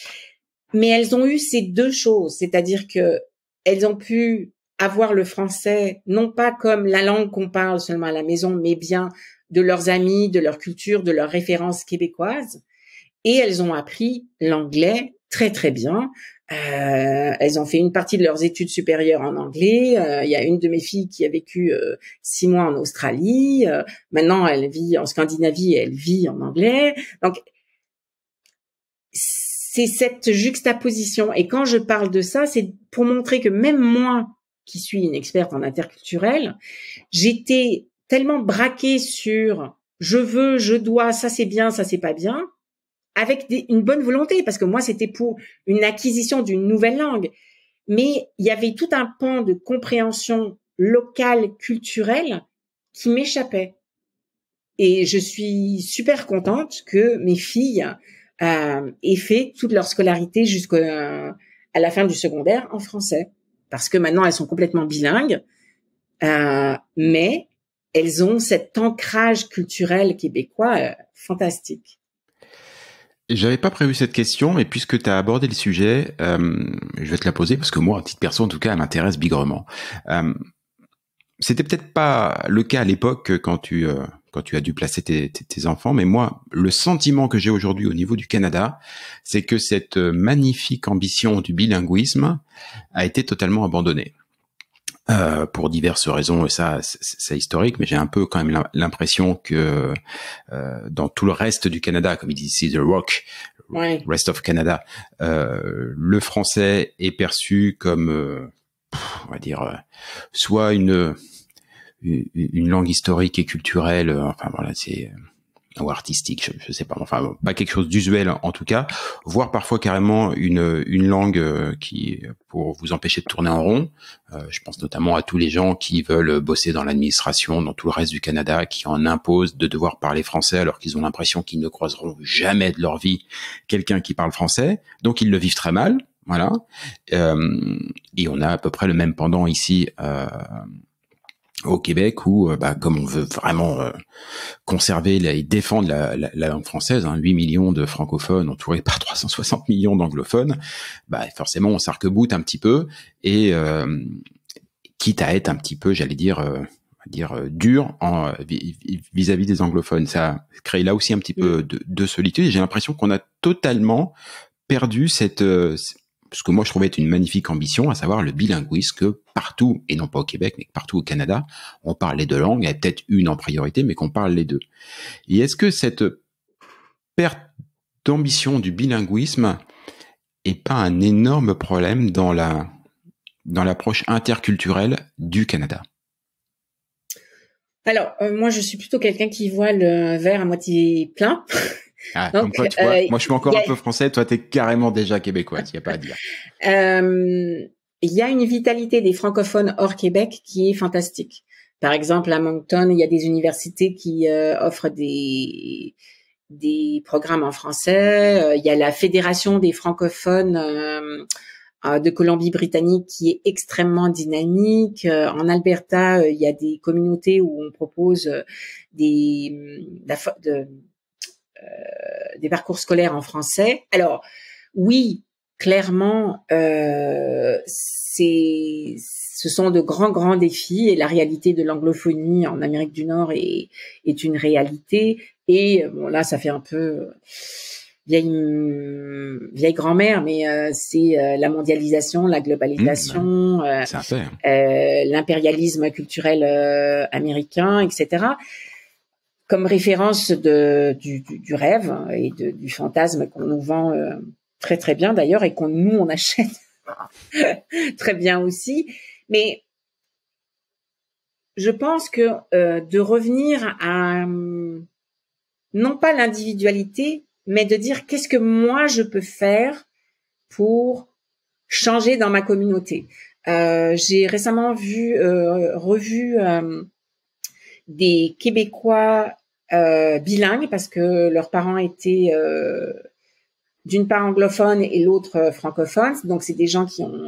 mais elles ont eu ces deux choses, c'est-à-dire que elles ont pu avoir le français non pas comme la langue qu'on parle seulement à la maison, mais bien de leurs amis, de leur culture, de leurs références québécoises, et elles ont appris l'anglais très très bien. Elles ont fait une partie de leurs études supérieures en anglais. Il y a une de mes filles qui a vécu 6 mois en Australie. Maintenant, elle vit en Scandinavie et elle vit en anglais. Donc, c'est cette juxtaposition. Et quand je parle de ça, c'est pour montrer que même moi, qui suis une experte en interculturel, j'étais tellement braquée sur je veux, je dois, ça c'est bien, ça c'est pas bien, avec une bonne volonté, parce que moi, c'était pour une acquisition d'une nouvelle langue. Mais il y avait tout un pan de compréhension locale, culturelle, qui m'échappait. Et je suis super contente que mes filles aient fait toute leur scolarité jusqu'à la fin du secondaire en français. Parce que maintenant, elles sont complètement bilingues, mais elles ont cet ancrage culturel québécois fantastique. J'avais pas prévu cette question, mais puisque tu as abordé le sujet, je vais te la poser parce que moi, à titre perso, en tout cas, elle m'intéresse bigrement. C'était peut-être pas le cas à l'époque quand tu as dû placer tes enfants, mais moi, le sentiment que j'ai aujourd'hui au niveau du Canada, c'est que cette magnifique ambition du bilinguisme a été totalement abandonnée. Pour diverses raisons, et ça c'est historique, mais j'ai un peu quand même l'impression que dans tout le reste du Canada, comme il dit ici The Rock, ouais. Rest of Canada, le français est perçu comme, on va dire, soit une langue historique et culturelle, enfin voilà, c'est ou artistique, je sais pas, enfin pas quelque chose d'usuel en tout cas, voire parfois carrément une langue qui pour vous empêcher de tourner en rond. Je pense notamment à tous les gens qui veulent bosser dans l'administration dans tout le reste du Canada, qui en imposent de devoir parler français alors qu'ils ont l'impression qu'ils ne croiseront jamais de leur vie quelqu'un qui parle français, donc ils le vivent très mal, voilà. Et on a à peu près le même pendant ici au Québec où, comme on veut vraiment conserver et défendre la langue française, 8 millions de francophones entourés par 360 millions d'anglophones, forcément on s'arc-boute un petit peu et quitte à être un petit peu, j'allais dire, dur vis-à-vis des anglophones. Ça crée là aussi un petit peu de solitude et j'ai l'impression qu'on a totalement perdu ce que moi je trouvais être une magnifique ambition, à savoir le bilinguisme, que partout, et non pas au Québec, mais partout au Canada, on parle les deux langues, il y a peut-être une en priorité, mais qu'on parle les deux. Et est-ce que cette perte d'ambition du bilinguisme est pas un énorme problème dans l'approche interculturelle du Canada? Alors, moi je suis plutôt quelqu'un qui voit le verre à moitié plein. Ah, donc, comme quoi, tu vois, moi je suis encore un peu français, toi t'es carrément déjà québécoise, il n'y a pas à dire. Il y a une vitalité des francophones hors Québec qui est fantastique. Par exemple, à Moncton, il y a des universités qui offrent des programmes en français. Il y a la Fédération des francophones de Colombie-Britannique qui est extrêmement dynamique. En Alberta, il y a des communautés où on propose des parcours scolaires en français. Alors, oui, clairement, ce sont de grands défis et la réalité de l'anglophonie en Amérique du Nord est une réalité. Et bon, là, ça fait un peu vieille grand-mère, mais c'est la mondialisation, la globalisation, l'impérialisme culturel américain, etc. Comme référence du rêve et du fantasme qu'on nous vend très très bien d'ailleurs et on achète très bien aussi. Mais je pense que de revenir à non pas l'individualité, mais de dire qu'est-ce que moi je peux faire pour changer dans ma communauté. J'ai récemment revu des Québécois bilingues parce que leurs parents étaient d'une part anglophones et l'autre francophones. Donc c'est des gens qui ont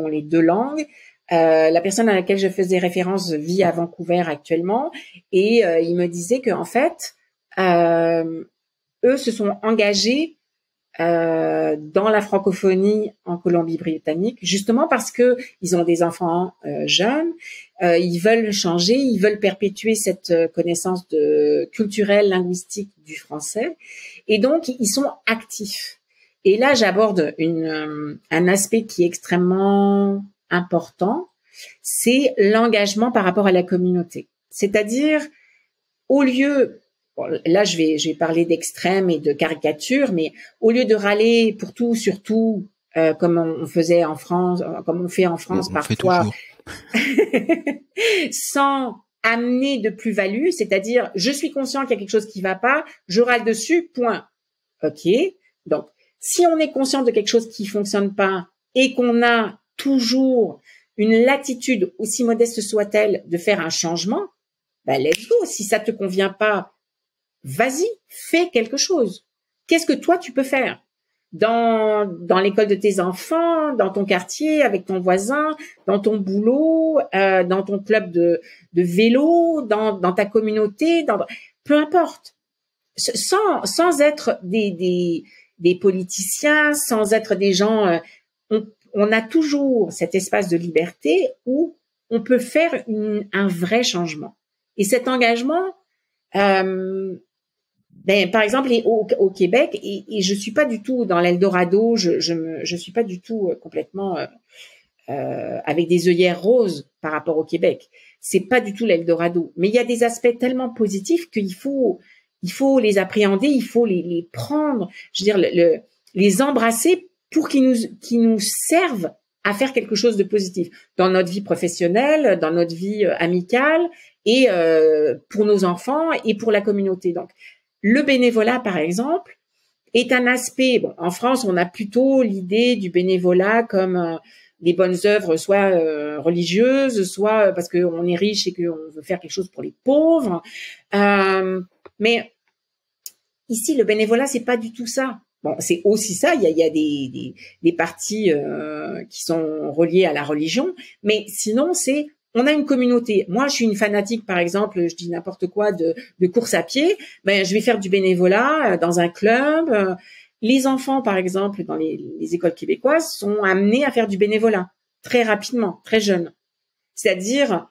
les deux langues. La personne à laquelle je faisais référence vit à Vancouver actuellement et il me disait que en fait eux se sont engagés dans la francophonie en Colombie-Britannique, justement parce que ils ont des enfants jeunes, ils veulent changer, ils veulent perpétuer cette connaissance culturelle, linguistique du français, et donc ils sont actifs. Et là, j'aborde un aspect qui est extrêmement important, c'est l'engagement par rapport à la communauté. C'est-à-dire, au lieu là, je vais parler d'extrême et de caricature, mais au lieu de râler pour tout, sur tout, comme on faisait en France, comme on fait en France parfois, sans amener de plus-value, c'est-à-dire, je suis conscient qu'il y a quelque chose qui va pas, je râle dessus, point. Ok. Donc, si on est conscient de quelque chose qui fonctionne pas et qu'on a toujours une latitude, aussi modeste soit-elle, de faire un changement, ben let's go. Si ça te convient pas, vas-y, fais quelque chose. Qu'est-ce que toi tu peux faire dans l'école de tes enfants, dans ton quartier, avec ton voisin, dans ton boulot, dans ton club de vélo, dans ta communauté, peu importe. Sans être des politiciens, sans être des gens, on a toujours cet espace de liberté où on peut faire un vrai changement. Et cet engagement, par exemple, au Québec, et je suis pas du tout dans l'Eldorado, je suis pas du tout complètement avec des œillères roses par rapport au Québec. C'est pas du tout l'Eldorado, mais il y a des aspects tellement positifs qu'il faut les appréhender, il faut les prendre, je veux dire les embrasser pour qu'ils nous servent à faire quelque chose de positif dans notre vie professionnelle, dans notre vie amicale et pour nos enfants et pour la communauté. Donc le bénévolat, par exemple, est un aspect. Bon, en France, on a plutôt l'idée du bénévolat comme des bonnes œuvres, soit religieuses, soit parce qu'on est riche et qu'on veut faire quelque chose pour les pauvres. Mais ici, le bénévolat, c'est pas du tout ça. Bon, c'est aussi ça. Il y a des parties qui sont reliées à la religion, mais sinon, on a une communauté. Moi, je suis une fanatique, par exemple, je dis n'importe quoi de course à pied. Ben, je vais faire du bénévolat dans un club. Les enfants, par exemple, dans les écoles québécoises, sont amenés à faire du bénévolat très rapidement, très jeunes. C'est-à-dire,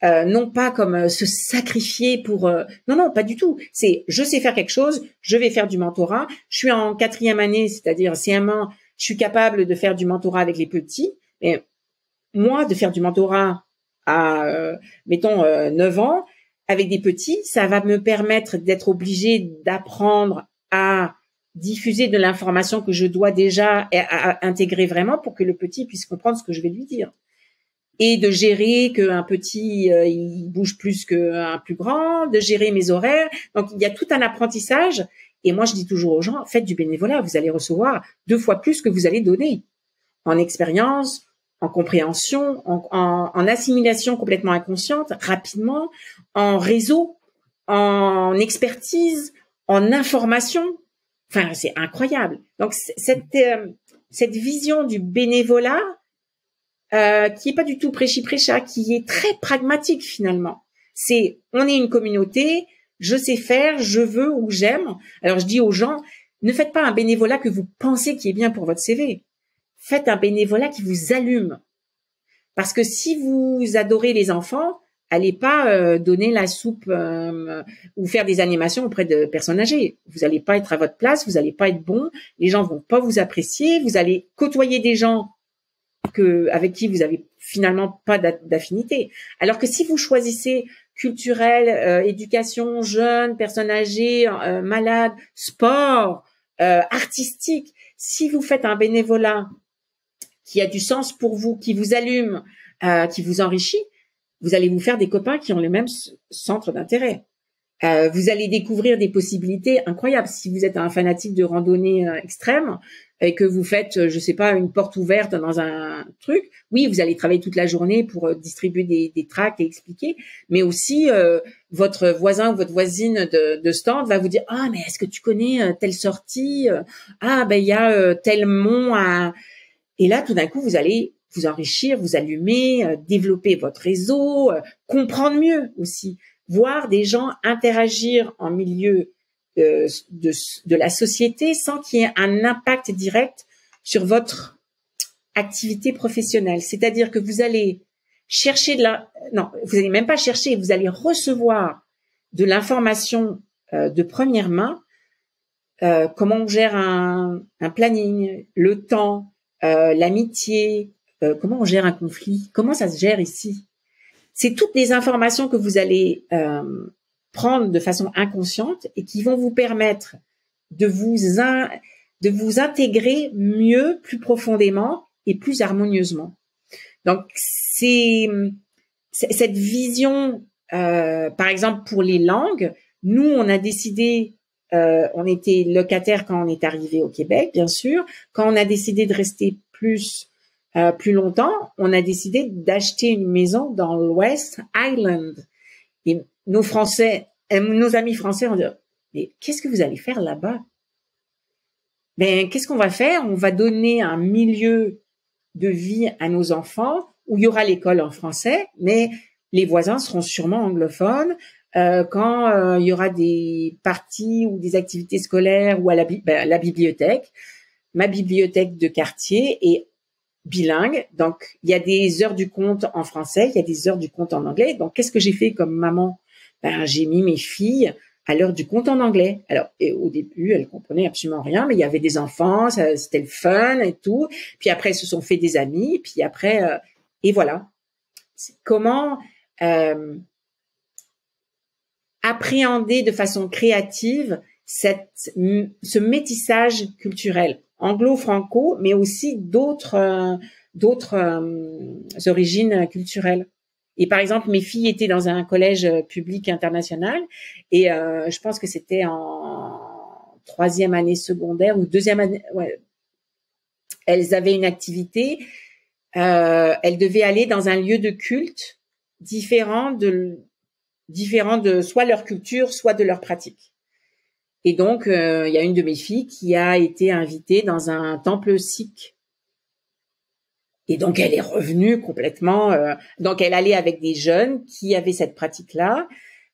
non pas comme se sacrifier pour... non, pas du tout. C'est, je sais faire quelque chose, je vais faire du mentorat. Je suis en 4e année, c'est-à-dire CM1, je suis capable de faire du mentorat avec les petits. Mais moi, de faire du mentorat à, mettons, 9 ans, avec des petits, ça va me permettre d'être obligé d'apprendre à diffuser de l'information que je dois déjà à intégrer vraiment pour que le petit puisse comprendre ce que je vais lui dire. Et de gérer qu'un petit, il bouge plus qu'un plus grand, de gérer mes horaires. Donc, il y a tout un apprentissage. Et moi, je dis toujours aux gens, faites du bénévolat, vous allez recevoir 2 fois plus que vous allez donner en expérience, en compréhension, en assimilation complètement inconsciente, rapidement, en réseau, en expertise, en information. Enfin, c'est incroyable. Donc, cette vision du bénévolat, qui est pas du tout prêchi-prêcha, qui est très pragmatique finalement. C'est, on est une communauté, je sais faire, je veux ou j'aime. Alors, je dis aux gens, ne faites pas un bénévolat que vous pensez qui est bien pour votre CV. Faites un bénévolat qui vous allume. Parce que si vous adorez les enfants, allez pas donner la soupe ou faire des animations auprès de personnes âgées. Vous allez pas être à votre place, vous allez pas être bon, les gens vont pas vous apprécier, vous allez côtoyer des gens avec qui vous avez finalement pas d'affinité. Alors que si vous choisissez culturel, éducation, jeunes, personnes âgées, malades, sport, artistique, si vous faites un bénévolat qui a du sens pour vous, qui vous allume, qui vous enrichit, vous allez vous faire des copains qui ont les mêmes centres d'intérêt. Vous allez découvrir des possibilités incroyables. Si vous êtes un fanatique de randonnée extrême et que vous faites, je sais pas, une porte ouverte dans un truc, oui, vous allez travailler toute la journée pour distribuer des tracts et expliquer, mais aussi votre voisin ou votre voisine de stand va vous dire ah mais est-ce que tu connais telle sortie, ah ben il y a tel mont à... Et là tout d'un coup vous allez vous enrichir, vous allumer, développer votre réseau, comprendre mieux aussi, voir des gens interagir en milieu de la société sans qu'il y ait un impact direct sur votre activité professionnelle. C'est-à-dire que vous allez chercher non, vous allez même pas chercher, vous allez recevoir de l'information de première main, comment on gère un planning, le temps, l'amitié, comment on gère un conflit, comment ça se gère ici. C'est toutes les informations que vous allez prendre de façon inconsciente et qui vont vous permettre de vous intégrer mieux, plus profondément et plus harmonieusement. Donc, c'est cette vision, par exemple pour les langues, nous, on a décidé, on était locataire quand on est arrivé au Québec, bien sûr. Quand on a décidé de rester plus longtemps, on a décidé d'acheter une maison dans l'West Island. Et nos amis français ont dit, mais qu'est-ce que vous allez faire là-bas? Ben, qu'est-ce qu'on va faire? On va donner un milieu de vie à nos enfants où il y aura l'école en français, mais les voisins seront sûrement anglophones. Quand il y aura des parties ou des activités scolaires ou à la bibliothèque, ma bibliothèque de quartier est bilingue. Donc, il y a des heures du compte en français, il y a des heures du compte en anglais. Donc, qu'est-ce que j'ai fait comme maman? Ben, j'ai mis mes filles à l'heure du compte en anglais. Alors, et au début, elles comprenaient absolument rien, mais il y avait des enfants, c'était le fun et tout. Puis après, elles se sont fait des amis. Puis après, et voilà. Comment appréhender de façon créative ce métissage culturel anglo-franco, mais aussi d'autres origines culturelles. Et par exemple, mes filles étaient dans un collège public international et je pense que c'était en 3e année secondaire ou 2e année. Ouais, elles avaient une activité. Elles devaient aller dans un lieu de culte différent de soit leur culture, soit de leur pratique. Et donc, il y a une de mes filles qui a été invitée dans un temple sikh. Et donc, elle est revenue complètement. Donc, elle allait avec des jeunes qui avaient cette pratique-là.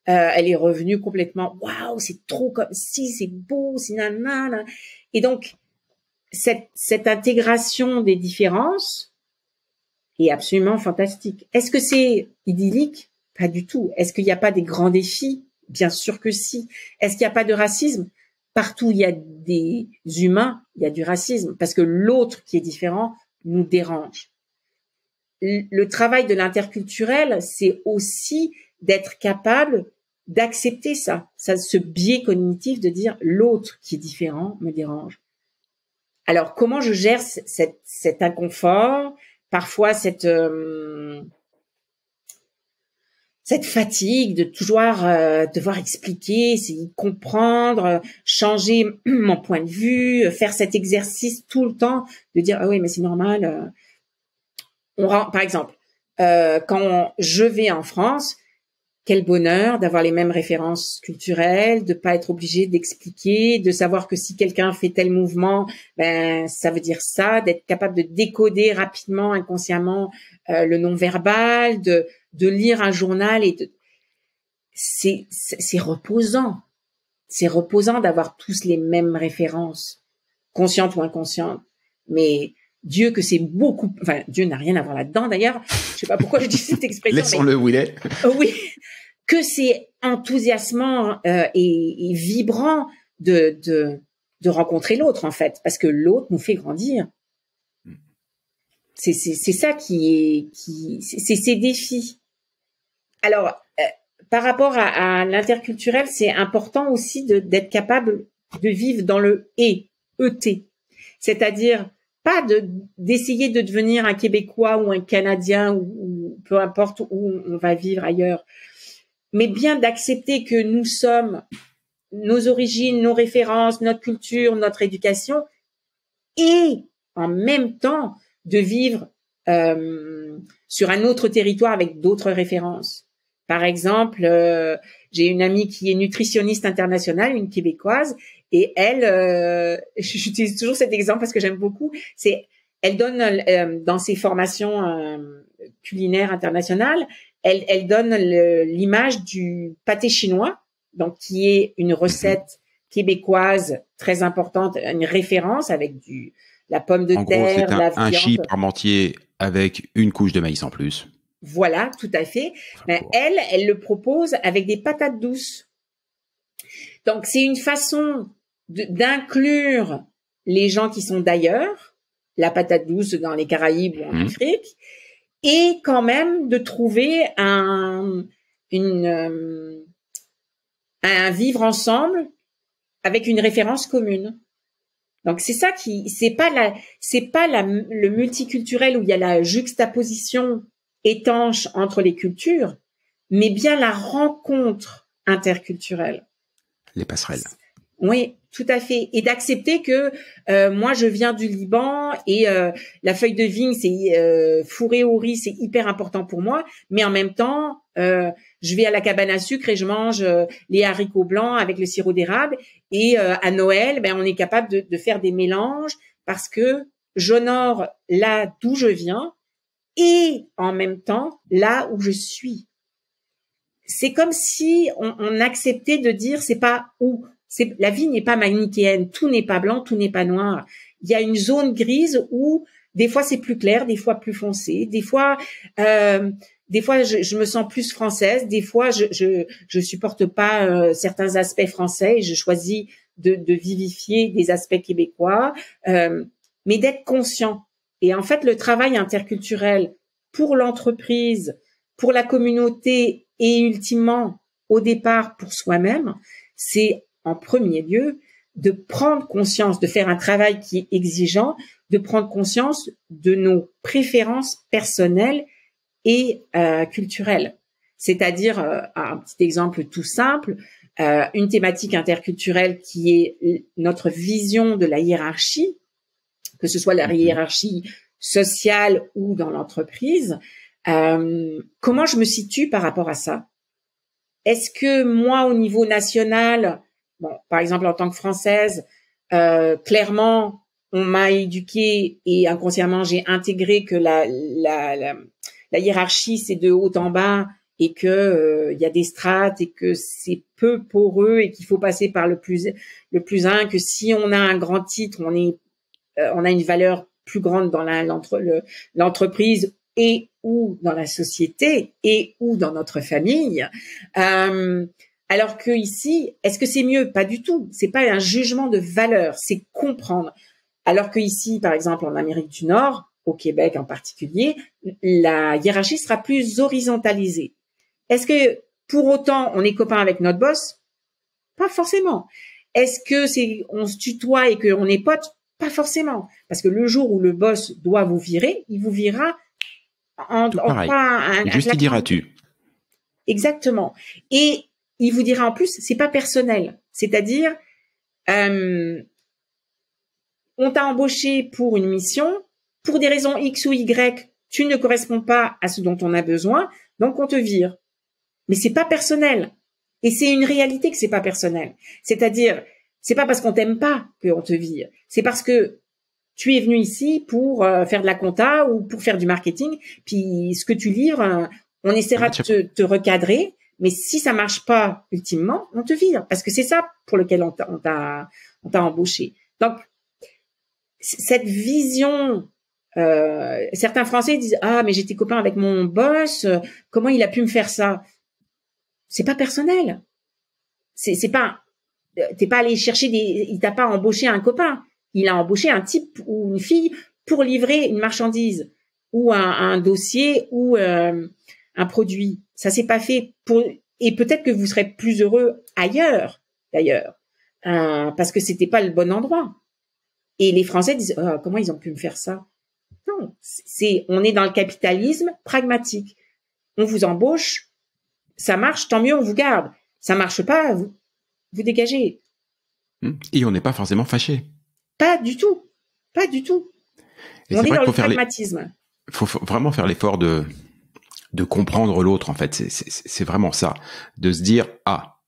Elle est revenue complètement. Waouh, c'est trop comme si, c'est beau, c'est nanana. Et donc, cette intégration des différences est absolument fantastique. Est-ce que c'est idyllique? Pas du tout. Est-ce qu'il n'y a pas des grands défis? Bien sûr que si. Est-ce qu'il n'y a pas de racisme? Partout où il y a des humains, il y a du racisme parce que l'autre qui est différent nous dérange. Le travail de l'interculturel, c'est aussi d'être capable d'accepter ça, ce biais cognitif de dire l'autre qui est différent me dérange. Alors, comment je gère cet inconfort, parfois cette fatigue de toujours devoir expliquer, essayer de comprendre, changer mon point de vue, faire cet exercice tout le temps, de dire ah oui mais c'est normal. Par exemple, quand je vais en France, quel bonheur d'avoir les mêmes références culturelles, de pas être obligé d'expliquer, de savoir que si quelqu'un fait tel mouvement, ben ça veut dire ça, d'être capable de décoder rapidement, inconsciemment le non-verbal, de lire un journal c'est reposant. C'est reposant d'avoir tous les mêmes références, conscientes ou inconscientes. Mais Dieu que c'est beaucoup, enfin Dieu n'a rien à voir là-dedans d'ailleurs. Je sais pas pourquoi je dis cette expression. Laissons-le où il est. Oui, que c'est enthousiasmant et vibrant de rencontrer l'autre en fait, parce que l'autre nous fait grandir. C'est ça c'est ces défis. Alors par rapport à l'interculturel, c'est important aussi d'être capable de vivre dans le ET, c'est-à-dire pas d'essayer de devenir un Québécois ou un Canadien ou peu importe où on va vivre ailleurs, mais bien d'accepter que nous sommes nos origines, nos références, notre culture, notre éducation, et en même temps de vivre sur un autre territoire avec d'autres références. Par exemple, j'ai une amie qui est nutritionniste internationale, une Québécoise, et elle, j'utilise toujours cet exemple parce que j'aime beaucoup, elle donne dans ses formations culinaires internationales, elle donne l'image du pâté chinois, donc qui est une recette québécoise très importante, une référence avec la pomme de terre, gros, la viande. Un chip parmentier avec une couche de maïs en plus. Voilà, tout à fait. Mais elle le propose avec des patates douces. Donc, c'est une façon d'inclure les gens qui sont d'ailleurs, la patate douce dans les Caraïbes ou en Afrique, et quand même de trouver un vivre ensemble avec une référence commune. Donc c'est ça c'est pas le multiculturel où il y a la juxtaposition étanche entre les cultures, mais bien la rencontre interculturelle. Les passerelles. Oui, tout à fait. Et d'accepter que moi, je viens du Liban et la feuille de vigne, c'est fourré au riz, c'est hyper important pour moi. Mais en même temps, je vais à la cabane à sucre et je mange les haricots blancs avec le sirop d'érable. Et à Noël, ben, on est capable de faire des mélanges parce que j'honore là d'où je viens et en même temps là où je suis. C'est comme si on acceptait de dire c'est pas où. La vie n'est pas manichéenne, tout n'est pas blanc, tout n'est pas noir. Il y a une zone grise où des fois c'est plus clair, des fois plus foncé, des fois je me sens plus française, des fois je supporte pas certains aspects français et je choisis de vivifier des aspects québécois, mais d'être conscient. Et en fait, le travail interculturel pour l'entreprise, pour la communauté et ultimement au départ pour soi-même, c'est en premier lieu, de prendre conscience, de faire un travail qui est exigeant, de prendre conscience de nos préférences personnelles et culturelles. C'est-à-dire, un petit exemple tout simple, une thématique interculturelle qui est notre vision de la hiérarchie, que ce soit la hiérarchie sociale ou dans l'entreprise. Comment je me situe par rapport à ça? Est-ce que moi, au niveau national, bon, par exemple, en tant que Française, clairement, on m'a éduquée et inconsciemment, j'ai intégré que la hiérarchie, c'est de haut en bas et que y a des strates et que c'est peu poreux et qu'il faut passer par le plus un, que si on a un grand titre, on a une valeur plus grande dans l'entreprise et ou dans la société et ou dans notre famille. Alors que ici, est-ce que c'est mieux? Pas du tout. C'est pas un jugement de valeur, c'est comprendre. Alors que ici, par exemple, en Amérique du Nord, au Québec en particulier, la hiérarchie sera plus horizontalisée. Est-ce que pour autant on est copain avec notre boss? Pas forcément. Est-ce que on se tutoie et qu'on est potes? Pas forcément. Parce que le jour où le boss doit vous virer, il vous virera tout pareil. Juste il dira tu. Exactement. Et il vous dira en plus, c'est pas personnel. C'est-à-dire, on t'a embauché pour une mission, pour des raisons X ou Y, tu ne corresponds pas à ce dont on a besoin, donc on te vire. Mais c'est pas personnel. Et c'est une réalité que c'est pas personnel. C'est-à-dire, c'est pas parce qu'on t'aime pas qu'on te vire. C'est parce que tu es venu ici pour faire de la compta ou pour faire du marketing. Puis ce que tu livres, on essaiera de te recadrer. Mais si ça marche pas ultimement, on te vire. Parce que c'est ça pour lequel on t'a embauché. Donc, cette vision, certains Français disent « Ah, mais j'étais copain avec mon boss, comment il a pu me faire ça ?» C'est pas personnel. C'est pas, t'es pas allé chercher il t'a pas embauché un copain. Il a embauché un type ou une fille pour livrer une marchandise ou un dossier ou un produit. Ça s'est pas fait et peut-être que vous serez plus heureux ailleurs, d'ailleurs, parce que c'était pas le bon endroit. Et les Français disent comment ils ont pu me faire ça? Non, on est dans le capitalisme pragmatique. On vous embauche, ça marche, tant mieux, on vous garde. Ça marche pas, vous dégagez. Et on n'est pas forcément fâché. Pas du tout. Pas du tout. Et on est dans le pragmatisme. Il faut vraiment faire l'effort de comprendre l'autre, en fait. C'est vraiment ça. De se dire,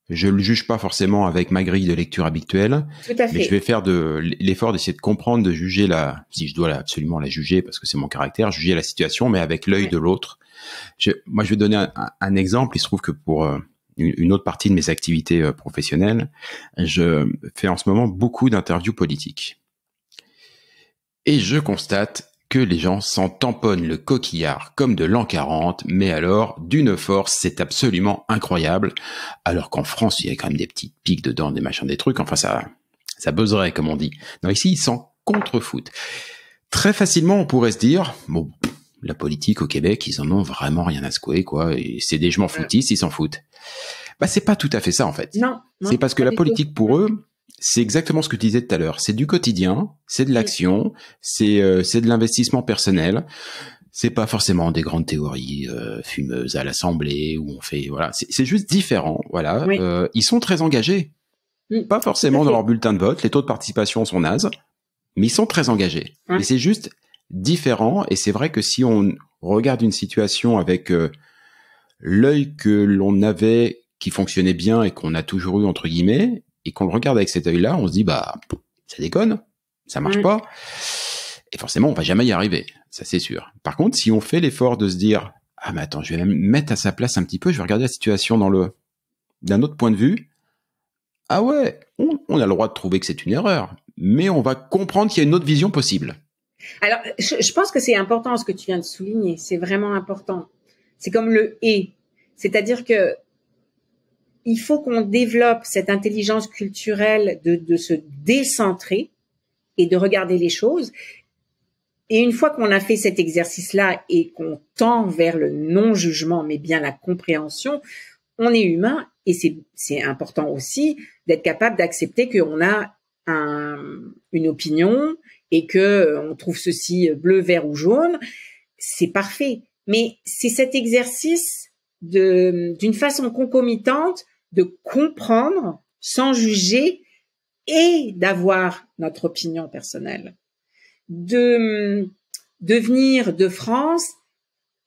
je le juge pas forcément avec ma grille de lecture habituelle. Tout à fait. Mais je vais faire l'effort d'essayer de comprendre, de juger si je dois absolument la juger, parce que c'est mon caractère, juger la situation, mais avec l'œil de l'autre. Moi, je vais donner un exemple. Il se trouve que pour une autre partie de mes activités professionnelles, je fais en ce moment beaucoup d'interviews politiques. Et je constate que les gens s'en tamponnent le coquillard comme de l'an 40, mais alors, d'une force, c'est absolument incroyable. Alors qu'en France, il y a quand même des petites piques dedans, des machins, des trucs. Enfin, ça buzzerait, comme on dit. Non, ici, ils s'en contrefoutent. Très facilement, on pourrait se dire, bon, la politique au Québec, ils en ont vraiment rien à secouer, quoi. Et c'est des je m'en foutistes, ils s'en foutent. Bah, c'est pas tout à fait ça, en fait. Non. C'est parce que la politique, pour eux, c'est exactement ce que tu disais tout à l'heure. C'est du quotidien, c'est de l'action, c'est de l'investissement personnel. C'est pas forcément des grandes théories fumeuses à l'Assemblée où on fait, voilà. C'est juste différent, voilà. Oui. Ils sont très engagés. Pas forcément dans leur bulletin de vote. Les taux de participation sont nazes, mais ils sont très engagés. Et c'est juste différent. Et c'est vrai que si on regarde une situation avec l'œil que l'on avait, qui fonctionnait bien et qu'on a toujours eu entre guillemets, et qu'on le regarde avec cet œil-là, on se dit ça déconne, ça marche pas. Et forcément, on va jamais y arriver, ça c'est sûr. Par contre, si on fait l'effort de se dire mais attends, je vais même mettre à sa place un petit peu, je vais regarder la situation d'un autre point de vue. Ah ouais, on a le droit de trouver que c'est une erreur, mais on va comprendre qu'il y a une autre vision possible. Alors, je pense que c'est important ce que tu viens de souligner, c'est vraiment important. C'est comme le « et », c'est-à-dire que il faut qu'on développe cette intelligence culturelle de se décentrer et de regarder les choses. Et une fois qu'on a fait cet exercice-là et qu'on tend vers le non-jugement, mais bien la compréhension, on est humain et c'est important aussi d'être capable d'accepter qu'on a une opinion et que on trouve ceci bleu, vert ou jaune. C'est parfait. Mais c'est cet exercice d'une façon concomitante de comprendre sans juger et d'avoir notre opinion personnelle, de venir de France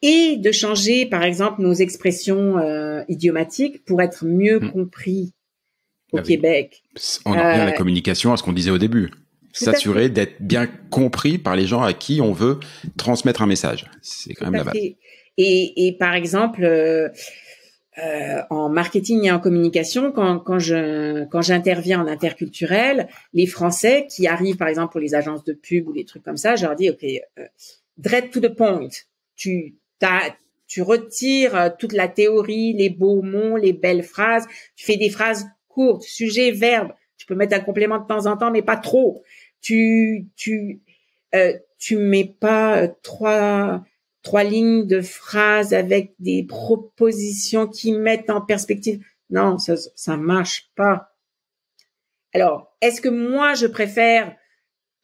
et de changer, par exemple, nos expressions idiomatiques pour être mieux compris au Québec. On en revient à la communication, à ce qu'on disait au début. S'assurer d'être bien compris par les gens à qui on veut transmettre un message. C'est quand même la base. Et par exemple, en marketing et en communication, quand j'interviens en interculturel, les Français qui arrivent, par exemple, pour les agences de pub ou des trucs comme ça, je leur dis, OK, direct to the point. Tu retires toute la théorie, les beaux mots, les belles phrases. Tu fais des phrases courtes, sujet, verbe. Tu peux mettre un complément de temps en temps, mais pas trop. Tu mets pas trois lignes de phrases avec des propositions qui mettent en perspective. Non, ça marche pas. Alors, est-ce que moi, je préfère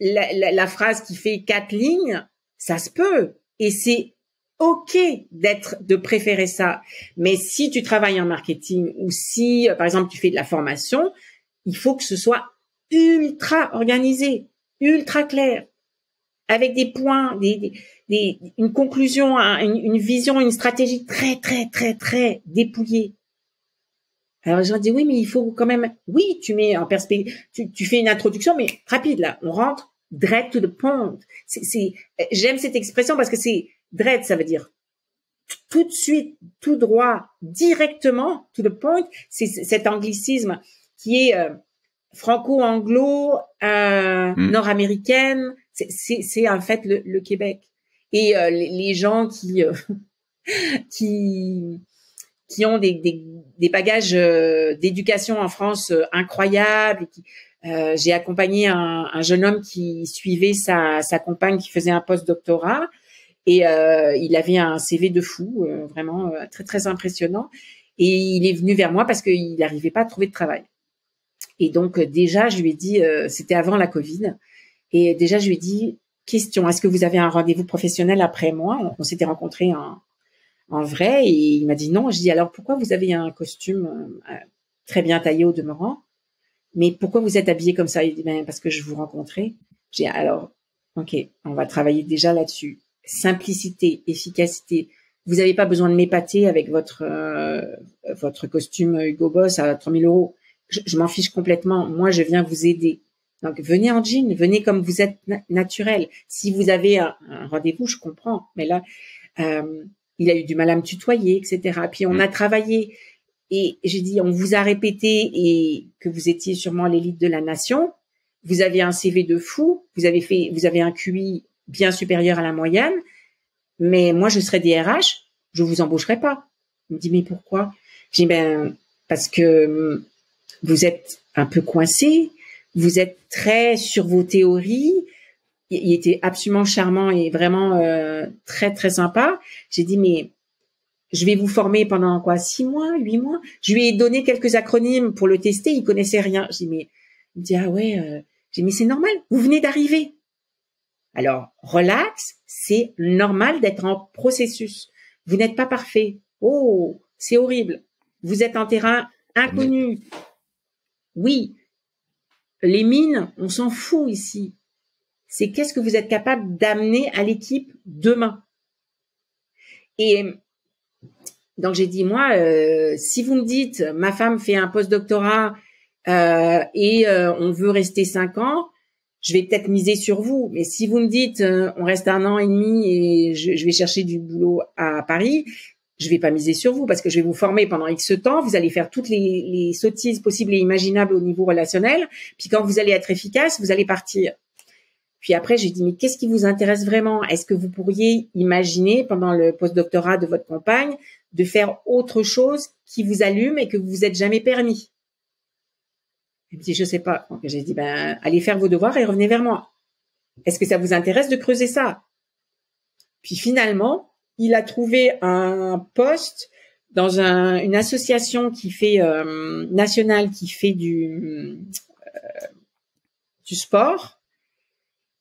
la phrase qui fait 4 lignes? Ça se peut. Et c'est OK de préférer ça. Mais si tu travailles en marketing ou si, par exemple, tu fais de la formation, il faut que ce soit ultra organisé, ultra clair. avec des points, une conclusion, une vision, une stratégie très, très, très, très dépouillée. Alors les gens disent oui, mais il faut quand même, oui, tu mets en perspective, tu fais une introduction, mais rapide là, on rentre direct to the point. J'aime cette expression parce que c'est direct, ça veut dire tout de suite, tout droit, directement to the point. C'est cet anglicisme qui est franco-anglo, nord-américaine. C'est en fait le Québec. Et les gens qui ont des bagages d'éducation en France incroyables. J'ai accompagné un jeune homme qui suivait sa compagne qui faisait un post-doctorat et il avait un CV de fou, vraiment très très impressionnant. Et il est venu vers moi parce qu'il n'arrivait pas à trouver de travail. Et donc déjà je lui ai dit, c'était avant la Covid, et déjà je lui ai dit question, est-ce que vous avez un rendez-vous professionnel après moi? On s'était rencontrés en vrai, et il m'a dit non. Je dis alors pourquoi vous avez un costume très bien taillé au demeurant, mais pourquoi vous êtes habillé comme ça? Il dit ben parce que je vous rencontrais. J'ai alors ok, on va travailler déjà là-dessus. Simplicité, efficacité. Vous n'avez pas besoin de m'épater avec votre costume Hugo Boss à 3000 €. Je m'en fiche complètement. Moi, je viens vous aider. Donc, venez en jean, venez comme vous êtes naturel. Si vous avez un rendez-vous, je comprends. Mais là, il a eu du mal à me tutoyer, etc. Puis on a travaillé et j'ai dit, on vous a répété et que vous étiez sûrement l'élite de la nation. Vous avez un CV de fou. Vous avez un QI bien supérieur à la moyenne. Mais moi, je serais DRH, je vous embaucherai pas. Il me dit, mais pourquoi? J'ai dit, ben, parce que vous êtes un peu coincé. Vous êtes très sur vos théories. Il était absolument charmant et vraiment très très sympa. J'ai dit mais je vais vous former pendant quoi, 6 mois, 8 mois. Je lui ai donné quelques acronymes pour le tester. Il connaissait rien. J'ai dit mais il me dit ah ouais. J'ai dit mais c'est normal. Vous venez d'arriver. Alors relax. C'est normal d'être en processus. Vous n'êtes pas parfait. Oh c'est horrible. Vous êtes en terrain inconnu. Oui. Les mines, on s'en fout ici. C'est qu'est-ce que vous êtes capable d'amener à l'équipe demain. Et donc j'ai dit moi, si vous me dites ma femme fait un post-doctorat et on veut rester 5 ans, je vais peut-être miser sur vous. Mais si vous me dites on reste 1 an et demi et je vais chercher du boulot à Paris, je vais pas miser sur vous parce que je vais vous former pendant X temps. Vous allez faire toutes les sottises possibles et imaginables au niveau relationnel. Puis quand vous allez être efficace, vous allez partir. Puis après, j'ai dit, mais qu'est-ce qui vous intéresse vraiment? Est-ce que vous pourriez imaginer, pendant le post-doctorat de votre compagne, de faire autre chose qui vous allume et que vous vous êtes jamais permis? Il me dit, je sais pas. Donc, j'ai dit, ben, allez faire vos devoirs et revenez vers moi. Est-ce que ça vous intéresse de creuser ça? Puis finalement, il a trouvé un poste dans une association qui fait, nationale, qui fait du sport.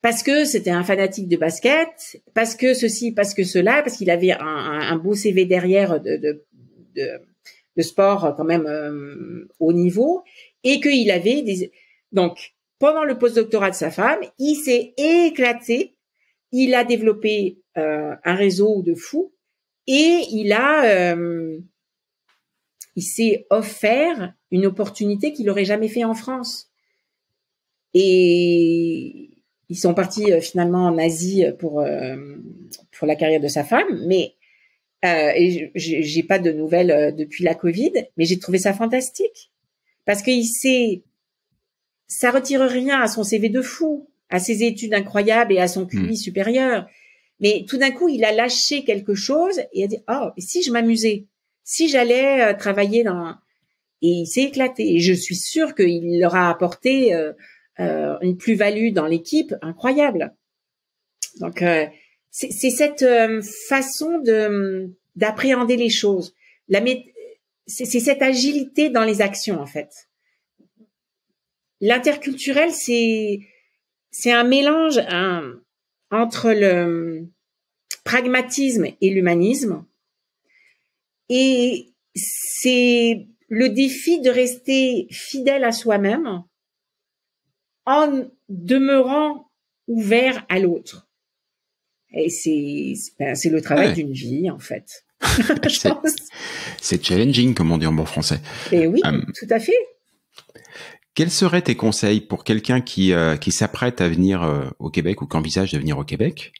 Parce que c'était un fanatique de basket, parce que ceci, parce que cela, parce qu'il avait un beau CV derrière de sport quand même haut niveau, et qu'il avait donc pendant le postdoctorat de sa femme, il s'est éclaté, il a développé un réseau de fous et il s'est offert une opportunité qu'il n'aurait jamais fait en France. Et ils sont partis finalement en Asie pour la carrière de sa femme, mais et j'ai pas de nouvelles depuis la Covid, mais j'ai trouvé ça fantastique parce que ça retire rien à son CV de fou, à ses études incroyables et à son QI supérieur, mais tout d'un coup il a lâché quelque chose et il a dit et si je m'amusais, si j'allais travailler et il s'est éclaté et je suis sûre qu'il leur a apporté une plus-value dans l'équipe incroyable. Donc c'est cette façon d'appréhender les choses. C'est cette agilité dans les actions en fait. L'interculturel c'est un mélange entre le pragmatisme et l'humanisme, et c'est le défi de rester fidèle à soi-même en demeurant ouvert à l'autre. Et c'est le travail d'une vie, en fait. Je pense. C'est challenging, comme on dit en bon français. Et oui, tout à fait. Quels seraient tes conseils pour quelqu'un qui s'apprête à venir au Québec ou qui envisage de venir au Québec,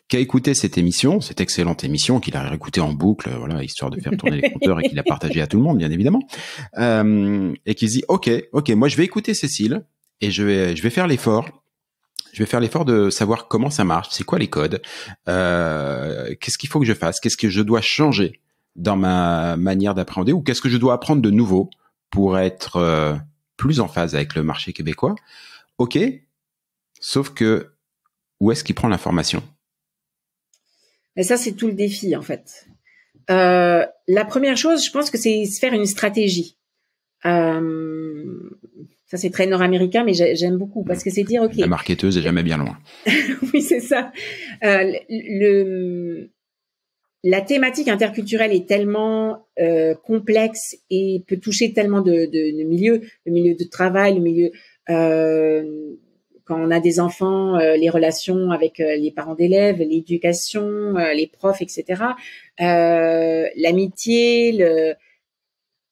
qui a écouté cette émission, cette excellente émission, qu'il a réécoutée en boucle, voilà, histoire de faire tourner les compteurs et qu'il a partagé à tout le monde, bien évidemment, et qui se dit, ok, moi je vais écouter Cécile et je vais faire l'effort. Je vais faire l'effort de savoir comment ça marche, c'est quoi les codes, qu'est-ce qu'il faut que je fasse, qu'est-ce que je dois changer dans ma manière d'appréhender ou qu'est-ce que je dois apprendre de nouveau pour être plus en phase avec le marché québécois. Ok, sauf que où est-ce qu'il prend l'information? Et ça, c'est tout le défi, en fait. La première chose, je pense que c'est se faire une stratégie. Ça, c'est très nord-américain, mais j'aime beaucoup parce que c'est dire, ok. La marketeuse est jamais bien loin. Oui, c'est ça. La thématique interculturelle est tellement complexe et peut toucher tellement de milieux, le milieu de travail, le milieu quand on a des enfants, les relations avec les parents d'élèves, l'éducation, les profs, etc. L'amitié,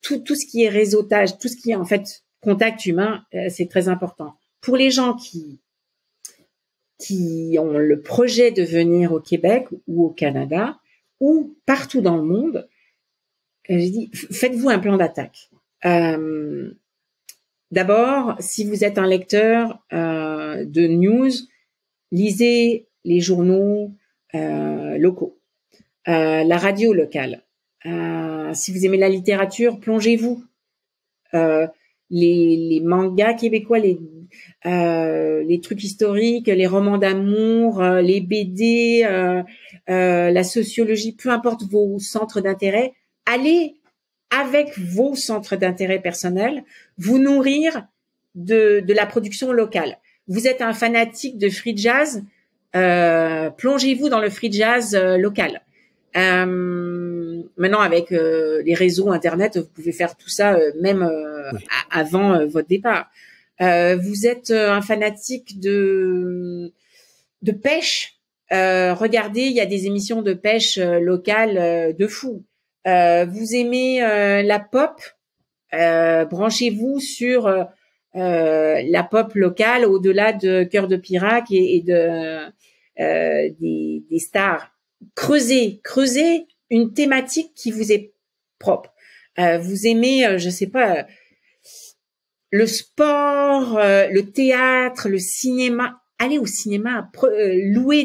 tout ce qui est réseautage, tout ce qui est en fait contact humain, c'est très important. Pour les gens qui ont le projet de venir au Québec ou au Canada ou partout dans le monde, je dis, faites-vous un plan d'attaque. D'abord, si vous êtes un lecteur de news, lisez les journaux locaux, la radio locale. Si vous aimez la littérature, plongez-vous. Les mangas québécois, les trucs historiques, les romans d'amour, les BD, la sociologie, peu importe vos centres d'intérêt, allez avec vos centres d'intérêt personnels vous nourrir de la production locale. Vous êtes un fanatique de free jazz, plongez-vous dans le free jazz local. Maintenant, avec les réseaux Internet, vous pouvez faire tout ça même avant votre départ. Vous êtes un fanatique de pêche. Regardez, il y a des émissions de pêche locales de fou. Vous aimez la pop, branchez-vous sur la pop locale au-delà de Cœur de Pirate et des stars. Creusez une thématique qui vous est propre. Vous aimez, je sais pas, le sport, le théâtre, le cinéma. Allez au cinéma, louez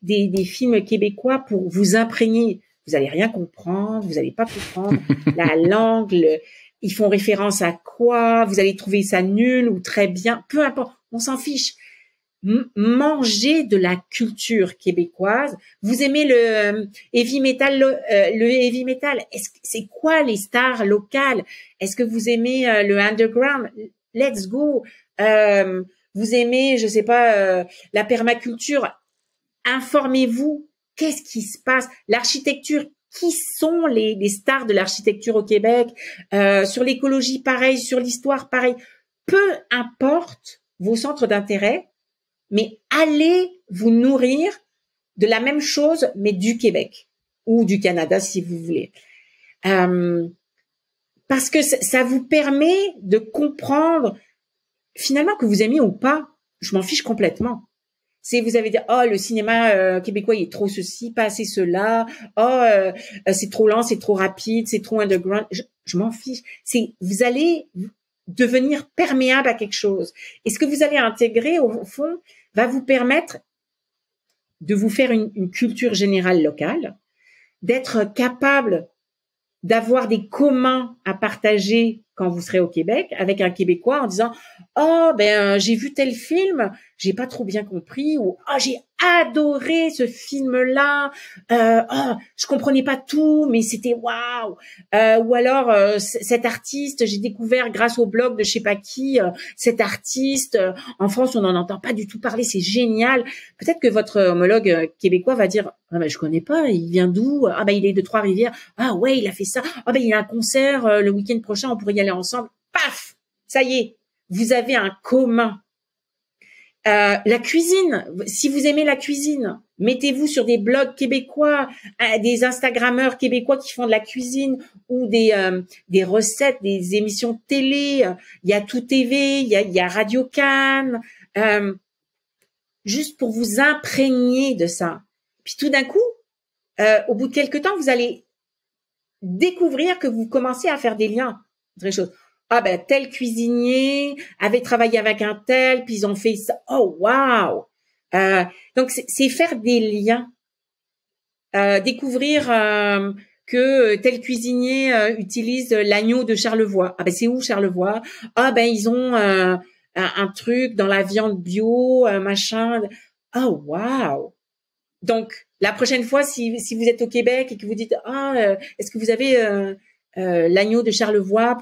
des films québécois pour vous imprégner. Vous allez rien comprendre, vous allez pas comprendre la langue, ils font référence à quoi, vous allez trouver ça nul ou très bien, peu importe, on s'en fiche. Mangez de la culture québécoise. Vous aimez le heavy metal, c'est quoi les stars locales? Est-ce que vous aimez le underground? Let's go. Vous aimez, je sais pas, la permaculture? Informez-vous. Qu'est-ce qui se passe? L'architecture, qui sont les stars de l'architecture au Québec? Sur l'écologie, pareil. Sur l'histoire, pareil. Peu importe vos centres d'intérêt, mais allez vous nourrir de la même chose, mais du Québec ou du Canada, si vous voulez. Parce que ça vous permet de comprendre, finalement, que vous aimez ou pas, je m'en fiche complètement. Si vous avez dit, oh, le cinéma québécois, il est trop ceci, pas assez cela, c'est trop lent, c'est trop rapide, c'est trop underground, je m'en fiche. Vous allez devenir perméable à quelque chose. Et ce que vous allez intégrer, au fond, va vous permettre de vous faire une culture générale locale, d'être capable d'avoir des communs à partager quand vous serez au Québec avec un Québécois en disant oh j'ai vu tel film, j'ai pas trop bien compris, ou oh j'ai adoré ce film-là, je comprenais pas tout mais c'était waouh, ou alors cet artiste j'ai découvert grâce au blog de je sais pas qui, cet artiste en France on n'en entend pas du tout parler, c'est génial. Peut-être que votre homologue québécois va dire ah je connais pas, il vient d'où, il est de Trois-Rivières, ah ouais il a fait ça, il y a un concert le week-end prochain, on pourrait y aller ensemble. Paf, ça y est, vous avez un commun. La cuisine, si vous aimez la cuisine, mettez-vous sur des blogs québécois, des Instagrammeurs québécois qui font de la cuisine ou des recettes, des émissions de télé. Il y a Tout TV, il y a Radio Cannes, juste pour vous imprégner de ça. Puis tout d'un coup, au bout de quelques temps, vous allez découvrir que vous commencez à faire des liens entre les choses. Ah ben tel cuisinier avait travaillé avec un tel, puis ils ont fait ça. Oh waouh. Donc c'est faire des liens, découvrir que tel cuisinier utilise l'agneau de Charlevoix. Ah ben c'est où Charlevoix? Ah ben ils ont un truc dans la viande bio, machin. Oh waouh. Donc la prochaine fois, si vous êtes au Québec et que vous dites est-ce que vous avez l'agneau de Charlevoix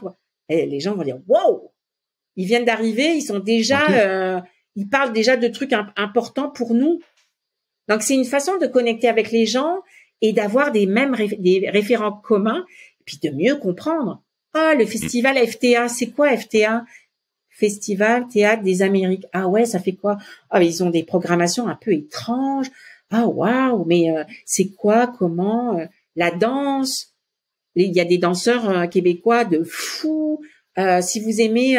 et les gens vont dire wow, ils viennent d'arriver, ils sont déjà, ils parlent déjà de trucs importants pour nous. Donc c'est une façon de connecter avec les gens et d'avoir des référents communs, et puis de mieux comprendre. Le festival FTA, c'est quoi FTA? Festival Théâtre des Amériques. Ah ouais, ça fait quoi? Ils ont des programmations un peu étranges. Waouh, mais c'est quoi? Comment? La danse. Il y a des danseurs québécois de fous. Si vous aimez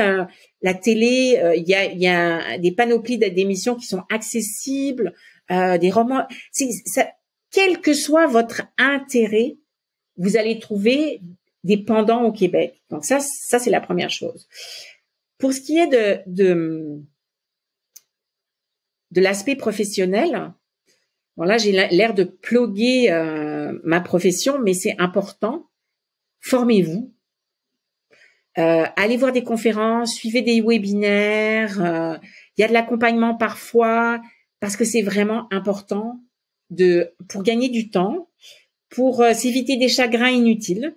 la télé, il y a des panoplies d'émissions qui sont accessibles, des romans. Quel que soit votre intérêt, vous allez trouver des pendants au Québec. Donc ça c'est la première chose. Pour ce qui est de l'aspect professionnel, bon là j'ai l'air de ploguer ma profession, mais c'est important. Formez-vous, allez voir des conférences, suivez des webinaires, il y a de l'accompagnement parfois parce que c'est vraiment important pour gagner du temps, pour s'éviter des chagrins inutiles.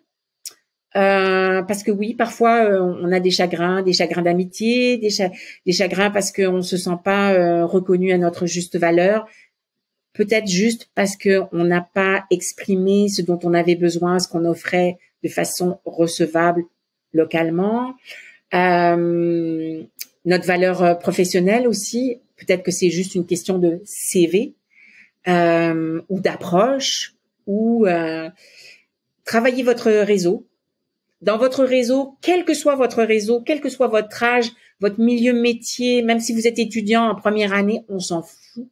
Parce que oui, parfois on a des chagrins d'amitié, des chagrins parce qu'on se sent pas reconnu à notre juste valeur. Peut-être juste parce que on n'a pas exprimé ce dont on avait besoin, ce qu'on offrait de façon recevable localement. Notre valeur professionnelle aussi, peut-être que c'est juste une question de CV ou d'approche ou travailler votre réseau. Dans votre réseau, quel que soit votre réseau, quel que soit votre âge, votre milieu métier, même si vous êtes étudiant en première année, on s'en fout.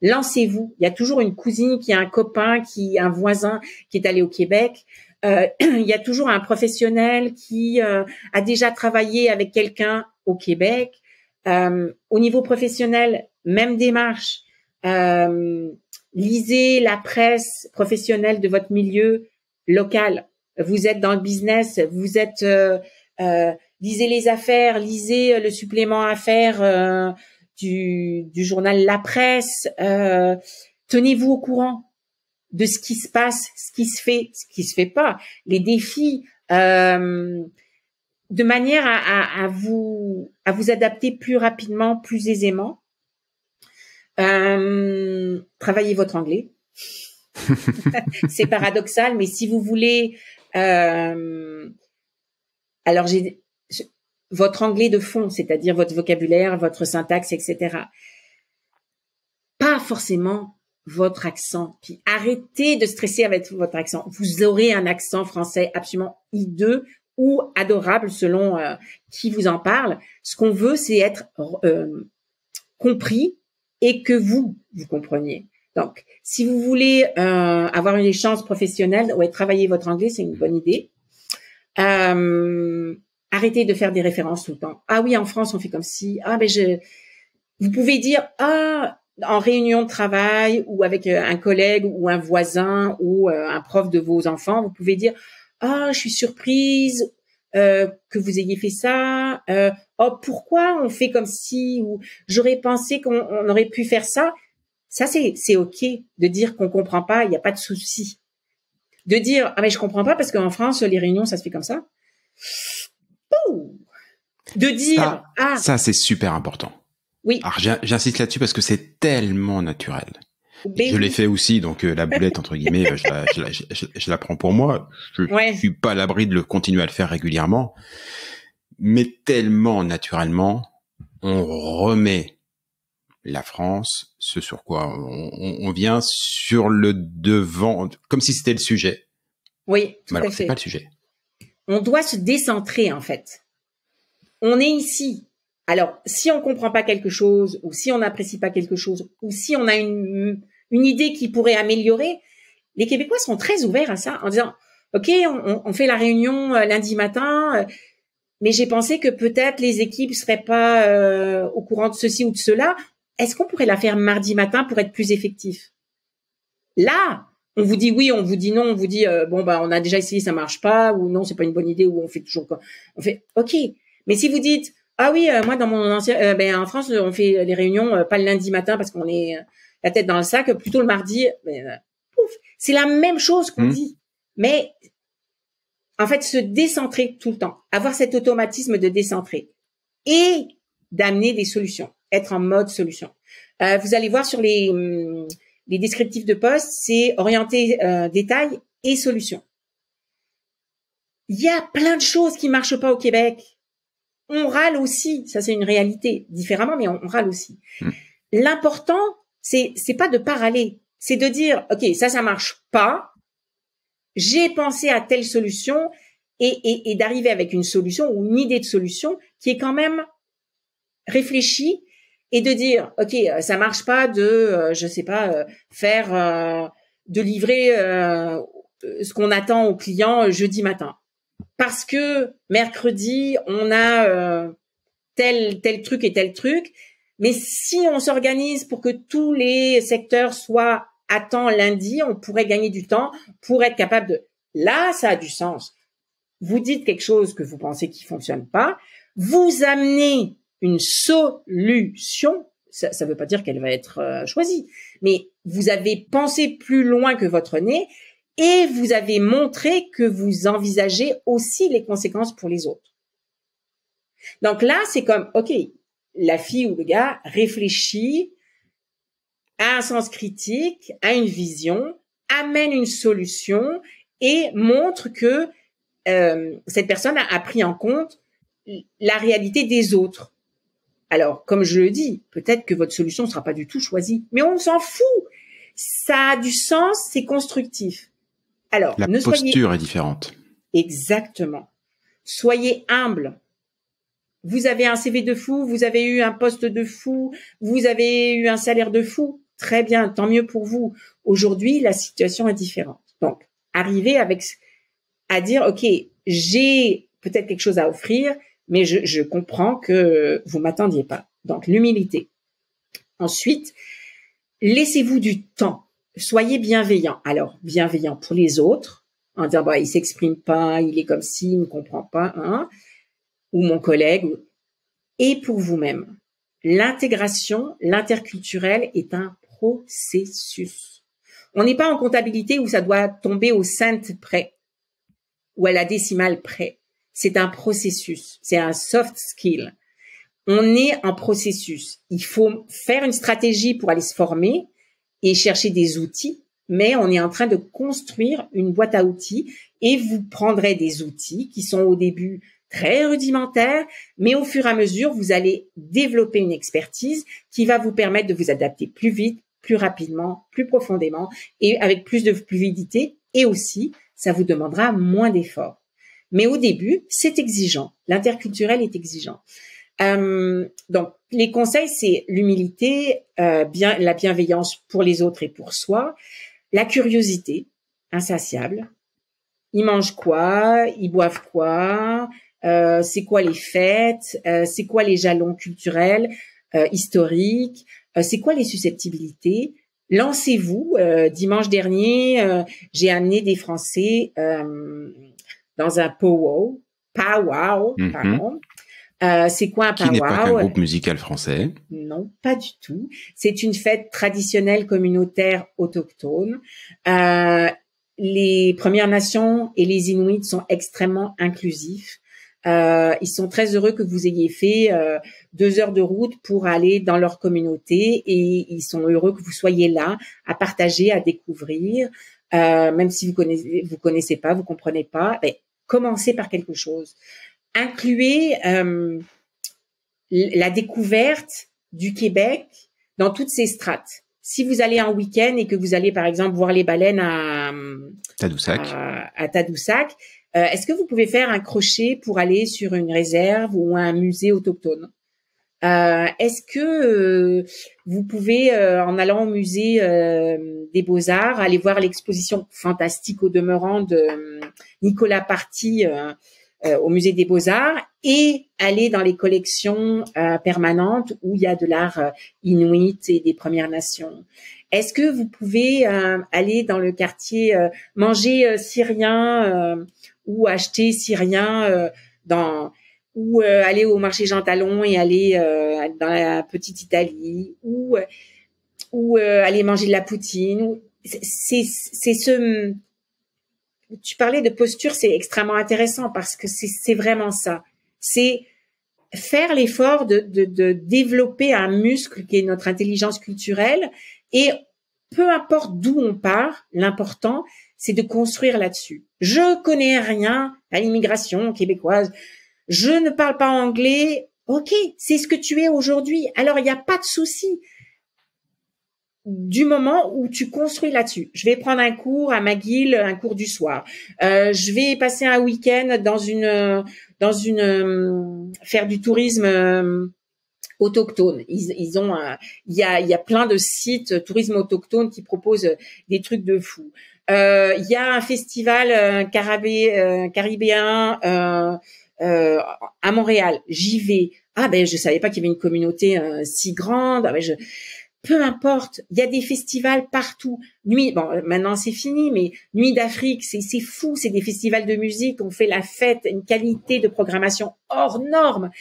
Lancez-vous. Il y a toujours une cousine qui a un copain, un voisin qui est allé au Québec. Il y a toujours un professionnel qui a déjà travaillé avec quelqu'un au Québec. Au niveau professionnel, même démarche. Lisez la presse professionnelle de votre milieu local. Vous êtes dans le business, vous êtes lisez les affaires, lisez le supplément affaires du journal La Presse. Tenez-vous au courant de ce qui se passe, ce qui se fait pas, les défis, de manière à vous adapter plus rapidement, plus aisément. Travaillez votre anglais. C'est paradoxal, mais si vous voulez, alors votre anglais de fond, c'est-à-dire votre vocabulaire, votre syntaxe, etc. Pas forcément votre accent. Puis arrêtez de stresser avec votre accent. Vous aurez un accent français absolument hideux ou adorable selon qui vous en parle. Ce qu'on veut, c'est être compris et que vous compreniez. Donc, si vous voulez avoir une chance professionnelle, travailler votre anglais, c'est une bonne idée. Arrêtez de faire des références tout le temps. Ah oui, en France, on fait comme si. Vous pouvez dire en réunion de travail ou avec un collègue ou un voisin ou un prof de vos enfants, vous pouvez dire je suis surprise que vous ayez fait ça. Pourquoi on fait comme si, ou j'aurais pensé qu'on aurait pu faire ça. Ça, c'est OK de dire qu'on comprend pas, il n'y a pas de souci. De dire mais je comprends pas parce qu'en France les réunions ça se fait comme ça. Ouh. De dire ça c'est super important. Oui. Alors j'insiste là-dessus parce que c'est tellement naturel. Je l'ai fait aussi, donc la boulette entre guillemets, je la prends pour moi. Je suis pas à l'abri de le continuer à le faire régulièrement, mais tellement naturellement, on remet la France, ce sur quoi on vient sur le devant, comme si c'était le sujet. Oui, tout Mais à alors, fait. c'est pas le sujet. On doit se décentrer, en fait. On est ici. Alors, si on comprend pas quelque chose, ou si on n'apprécie pas quelque chose, ou si on a une idée qui pourrait améliorer, les Québécois sont très ouverts à ça, en disant, OK, on fait la réunion lundi matin, mais j'ai pensé que peut-être les équipes seraient pas au courant de ceci ou de cela. Est-ce qu'on pourrait la faire mardi matin pour être plus effectif? Là, on vous dit oui, on vous dit non, on vous dit bon bah on a déjà essayé, ça marche pas, ou non, c'est pas une bonne idée, ou on fait toujours quoi. On fait OK. Mais si vous dites ah oui, moi dans mon ancien en France, on fait les réunions pas le lundi matin parce qu'on est la tête dans le sac, plutôt le mardi, pouf, c'est la même chose qu'on dit. Mais en fait, se décentrer tout le temps, avoir cet automatisme de décentrer et d'amener des solutions, être en mode solution. Vous allez voir sur les descriptifs de poste, c'est orienté détail et solution. Il y a plein de choses qui marchent pas au Québec. On râle aussi, ça c'est une réalité, différemment, mais on râle aussi. L'important, c'est pas de pas râler, c'est de dire, ok, ça marche pas. J'ai pensé à telle solution et d'arriver avec une solution ou une idée de solution qui est quand même réfléchie et de dire, ok, ça marche pas de, je sais pas, faire, de livrer ce qu'on attend au client jeudi matin, parce que mercredi on a tel truc et tel truc. Mais si on s'organise pour que tous les secteurs soient à temps lundi, on pourrait gagner du temps pour être capable de. Là, ça a du sens. Vous dites quelque chose que vous pensez qui fonctionne pas, vous amenez une solution. Ça veut pas dire qu'elle va être choisie, mais vous avez pensé plus loin que votre nez et vous avez montré que vous envisagez aussi les conséquences pour les autres. Donc là, c'est comme, ok, la fille ou le gars réfléchit, a un sens critique, a une vision, amène une solution et montre que cette personne a pris en compte la réalité des autres. Alors, comme je le dis, peut-être que votre solution ne sera pas du tout choisie, mais on s'en fout. Ça a du sens, c'est constructif. Alors, la posture est différente. Exactement. Soyez humble. Vous avez un CV de fou, vous avez eu un poste de fou, vous avez eu un salaire de fou. Très bien, tant mieux pour vous. Aujourd'hui, la situation est différente. Donc, arrivez à dire, OK, j'ai peut-être quelque chose à offrir, mais je comprends que vous m'attendiez pas. Donc, l'humilité. Ensuite, laissez-vous du temps. Soyez bienveillant. Alors, bienveillant pour les autres, en disant, il s'exprime pas, il est comme ci, il ne comprend pas, hein, ou mon collègue, et pour vous-même. L'intégration, l'interculturel est un processus. On n'est pas en comptabilité où ça doit tomber au cent près ou à la décimale près. C'est un processus, c'est un soft skill. On est en processus. Il faut faire une stratégie pour aller se former et chercher des outils, mais on est en train de construire une boîte à outils et vous prendrez des outils qui sont au début très rudimentaires, mais au fur et à mesure, vous allez développer une expertise qui va vous permettre de vous adapter plus vite, plus rapidement, plus profondément et avec plus de fluidité, et aussi, ça vous demandera moins d'efforts. Mais au début, c'est exigeant. L'interculturel est exigeant. Donc, les conseils, c'est l'humilité, la bienveillance pour les autres et pour soi, la curiosité, insatiable. Ils mangent quoi? Ils boivent quoi? C'est quoi les fêtes? C'est quoi les jalons culturels, historiques? C'est quoi les susceptibilité? Lancez-vous. Dimanche dernier, j'ai amené des Français dans un powwow, pardon. C'est quoi un powwow? Qui n'est pas qu'un groupe musical français. Non, pas du tout. C'est une fête traditionnelle communautaire autochtone. Les Premières Nations et les Inuits sont extrêmement inclusifs. Ils sont très heureux que vous ayez fait 2 heures de route pour aller dans leur communauté et ils sont heureux que vous soyez là à partager, à découvrir. Même si vous connaissez pas, vous comprenez pas, commencez par quelque chose. Incluez la découverte du Québec dans toutes ces strates. Si vous allez en week-end et que vous allez, par exemple, voir les baleines à Tadoussac, est-ce que vous pouvez faire un crochet pour aller sur une réserve ou un musée autochtone? Est-ce que vous pouvez, en allant au musée des Beaux-Arts, aller voir l'exposition fantastique au demeurant de Nicolas Party au musée des Beaux-Arts et aller dans les collections permanentes où il y a de l'art inuit et des Premières Nations? Est-ce que vous pouvez aller dans le quartier manger syrien ou acheter syrien ou aller au marché Jean Talon et aller dans la petite Italie ou aller manger de la poutine? Tu parlais de posture, c'est extrêmement intéressant parce que c'est vraiment ça. C'est faire l'effort de développer un muscle qui est notre intelligence culturelle, et peu importe d'où on part, l'important, c'est de construire là-dessus. Je connais rien à l'immigration québécoise. Je ne parle pas anglais. OK, c'est ce que tu es aujourd'hui. Alors, il n'y a pas de souci. Du moment où tu construis là-dessus. Je vais prendre un cours à McGill, un cours du soir. Je vais passer un week-end faire du tourisme autochtone. Il y a plein de sites tourisme autochtone qui proposent des trucs de fou. Il y a un festival caribéen à Montréal. J'y vais. Ah ben je savais pas qu'il y avait une communauté si grande. Ah ben peu importe, il y a des festivals partout. Maintenant c'est fini, mais Nuit d'Afrique, c'est fou, c'est des festivals de musique, on fait la fête, une qualité de programmation hors norme.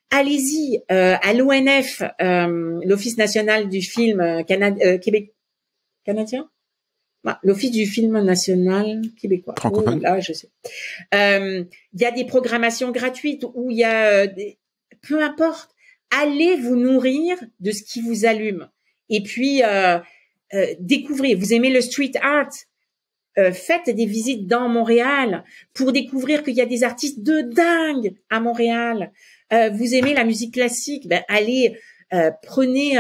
Allez-y, à l'ONF, l'Office national du film canadien, l'Office du film national québécois. Francophone. Là, je sais. Il y a des programmations gratuites où il y a peu importe, allez vous nourrir de ce qui vous allume. Et puis, découvrez. Vous aimez le street art? Faites des visites dans Montréal pour découvrir qu'il y a des artistes de dingue à Montréal. Vous aimez la musique classique? Ben, allez, prenez...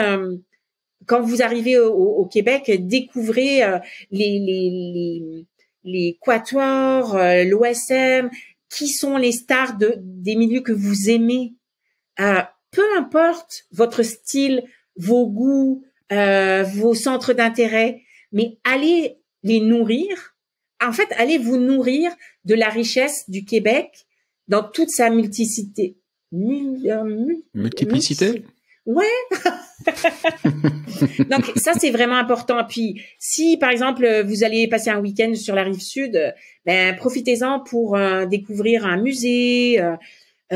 quand vous arrivez au Québec, découvrez les quatuors, l'OSM, qui sont les stars des milieux que vous aimez. Peu importe votre style, vos goûts, vos centres d'intérêt, mais allez les nourrir. En fait, allez vous nourrir de la richesse du Québec dans toute sa multiplicité. Multiplicité? Ouais. Donc ça c'est vraiment important. Puis si par exemple vous allez passer un week-end sur la rive sud, ben profitez-en pour découvrir un musée.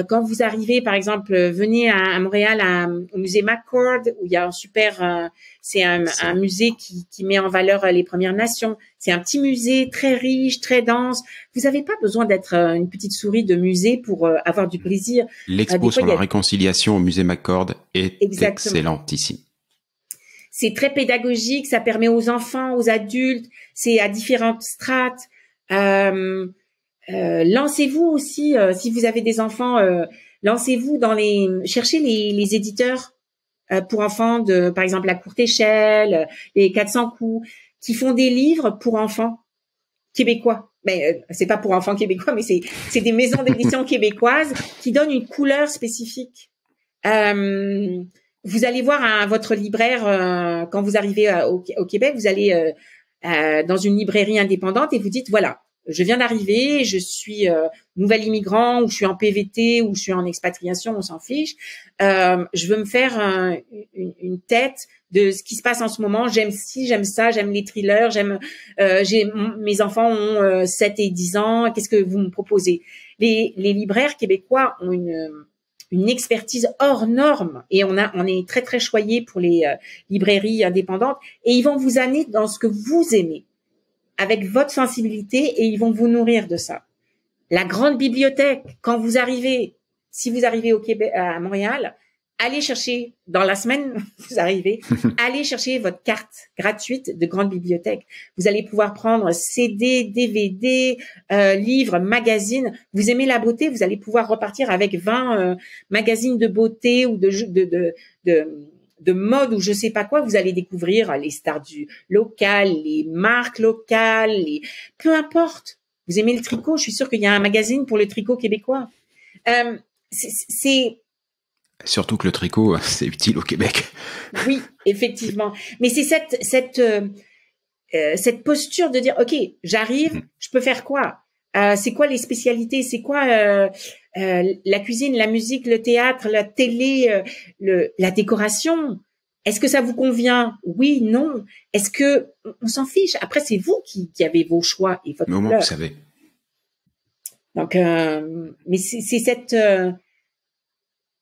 Quand vous arrivez, par exemple, venez à Montréal au musée McCord où il y a un super, c'est un musée qui met en valeur les Premières Nations. C'est un petit musée très riche, très dense. Vous n'avez pas besoin d'être une petite souris de musée pour avoir du plaisir. L'expo sur la réconciliation au musée McCord est excellente ici. C'est très pédagogique, ça permet aux enfants, aux adultes, c'est à différentes strates. Lancez-vous aussi, si vous avez des enfants, lancez-vous cherchez les éditeurs pour enfants de, par exemple, La Courte Échelle, les 400 coups, qui font des livres pour enfants québécois. Mais c'est pas pour enfants québécois, mais c'est des maisons d'édition québécoises qui donnent une couleur spécifique. Vous allez voir votre libraire quand vous arrivez au Québec, vous allez dans une librairie indépendante et vous dites voilà. Je viens d'arriver, je suis nouvel immigrant, ou je suis en PVT, ou je suis en expatriation, on s'en fiche. Je veux me faire une tête de ce qui se passe en ce moment. J'aime ci, j'aime ça, j'aime les thrillers, mes enfants ont 7 et 10 ans. Qu'est-ce que vous me proposez? Les libraires québécois ont une expertise hors norme et on est très très choyés pour les librairies indépendantes et ils vont vous amener dans ce que vous aimez, avec votre sensibilité et ils vont vous nourrir de ça. La grande bibliothèque, quand vous arrivez, si vous arrivez au Québec, à Montréal, allez chercher, dans la semaine, vous arrivez, allez chercher votre carte gratuite de grande bibliothèque. Vous allez pouvoir prendre CD, DVD, livres, magazines. Vous aimez la beauté, vous allez pouvoir repartir avec 20 magazines de beauté ou de mode ou je sais pas quoi, vous allez découvrir les stars du local, les marques locales, peu importe. Vous aimez le tricot, je suis sûre qu'il y a un magazine pour le tricot québécois. C'est Surtout que le tricot, c'est utile au Québec. Oui, effectivement. Mais c'est cette posture de dire, OK, j'arrive, je peux faire quoi? C'est quoi les spécialités? C'est quoi la cuisine, la musique, le théâtre, la télé, la décoration? Est-ce que ça vous convient? Oui, non. Est-ce que on s'en fiche? Après, c'est vous qui avez vos choix et votre Mais au moins, couleur. vous savez. Donc, mais c'est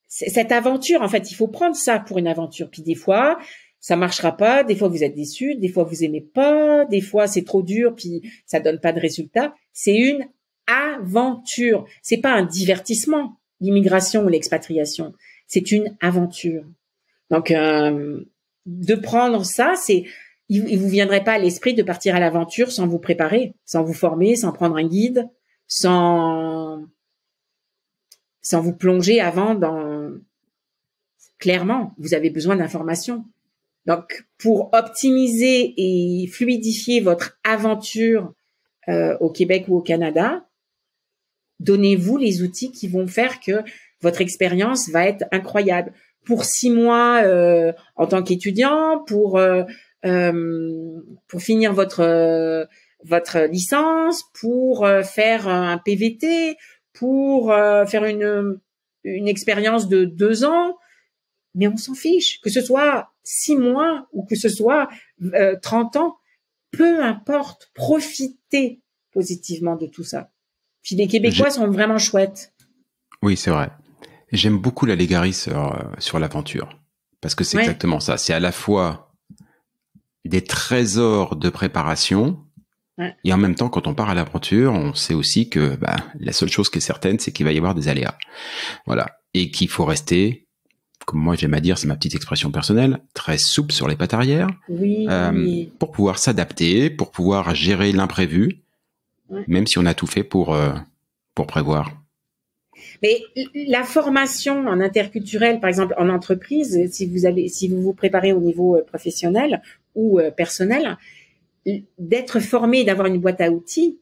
cette aventure, en fait, il faut prendre ça pour une aventure. Puis des fois, ça marchera pas. Des fois, vous êtes déçus. Des fois, vous aimez pas. Des fois, c'est trop dur. Puis ça donne pas de résultat. C'est une aventure. C'est pas un divertissement, l'immigration ou l'expatriation. C'est une aventure. Donc, de prendre ça, il vous viendrait pas à l'esprit de partir à l'aventure sans vous préparer, sans vous former, sans prendre un guide, sans vous plonger avant clairement, vous avez besoin d'informations. Donc, pour optimiser et fluidifier votre aventure au Québec ou au Canada, donnez-vous les outils qui vont faire que votre expérience va être incroyable. Pour 6 mois en tant qu'étudiant, pour finir votre licence, pour faire un PVT, pour faire une expérience de 2 ans, mais on s'en fiche. Que ce soit 6 mois ou que ce soit 30 ans, peu importe, profitez positivement de tout ça. Puis les Québécois sont vraiment chouettes. Oui, c'est vrai. J'aime beaucoup la Légarie sur l'aventure, parce que c'est exactement ça. C'est à la fois des trésors de préparation, et en même temps, quand on part à l'aventure, on sait aussi que la seule chose qui est certaine, c'est qu'il va y avoir des aléas. Voilà. Et qu'il faut rester, comme moi j'aime à dire, c'est ma petite expression personnelle, très souple sur les pattes arrière, pour pouvoir s'adapter, pour pouvoir gérer l'imprévu, même si on a tout fait pour prévoir. Mais la formation en interculturel, par exemple en entreprise, si vous vous préparez au niveau professionnel ou personnel, d'être formé, d'avoir une boîte à outils,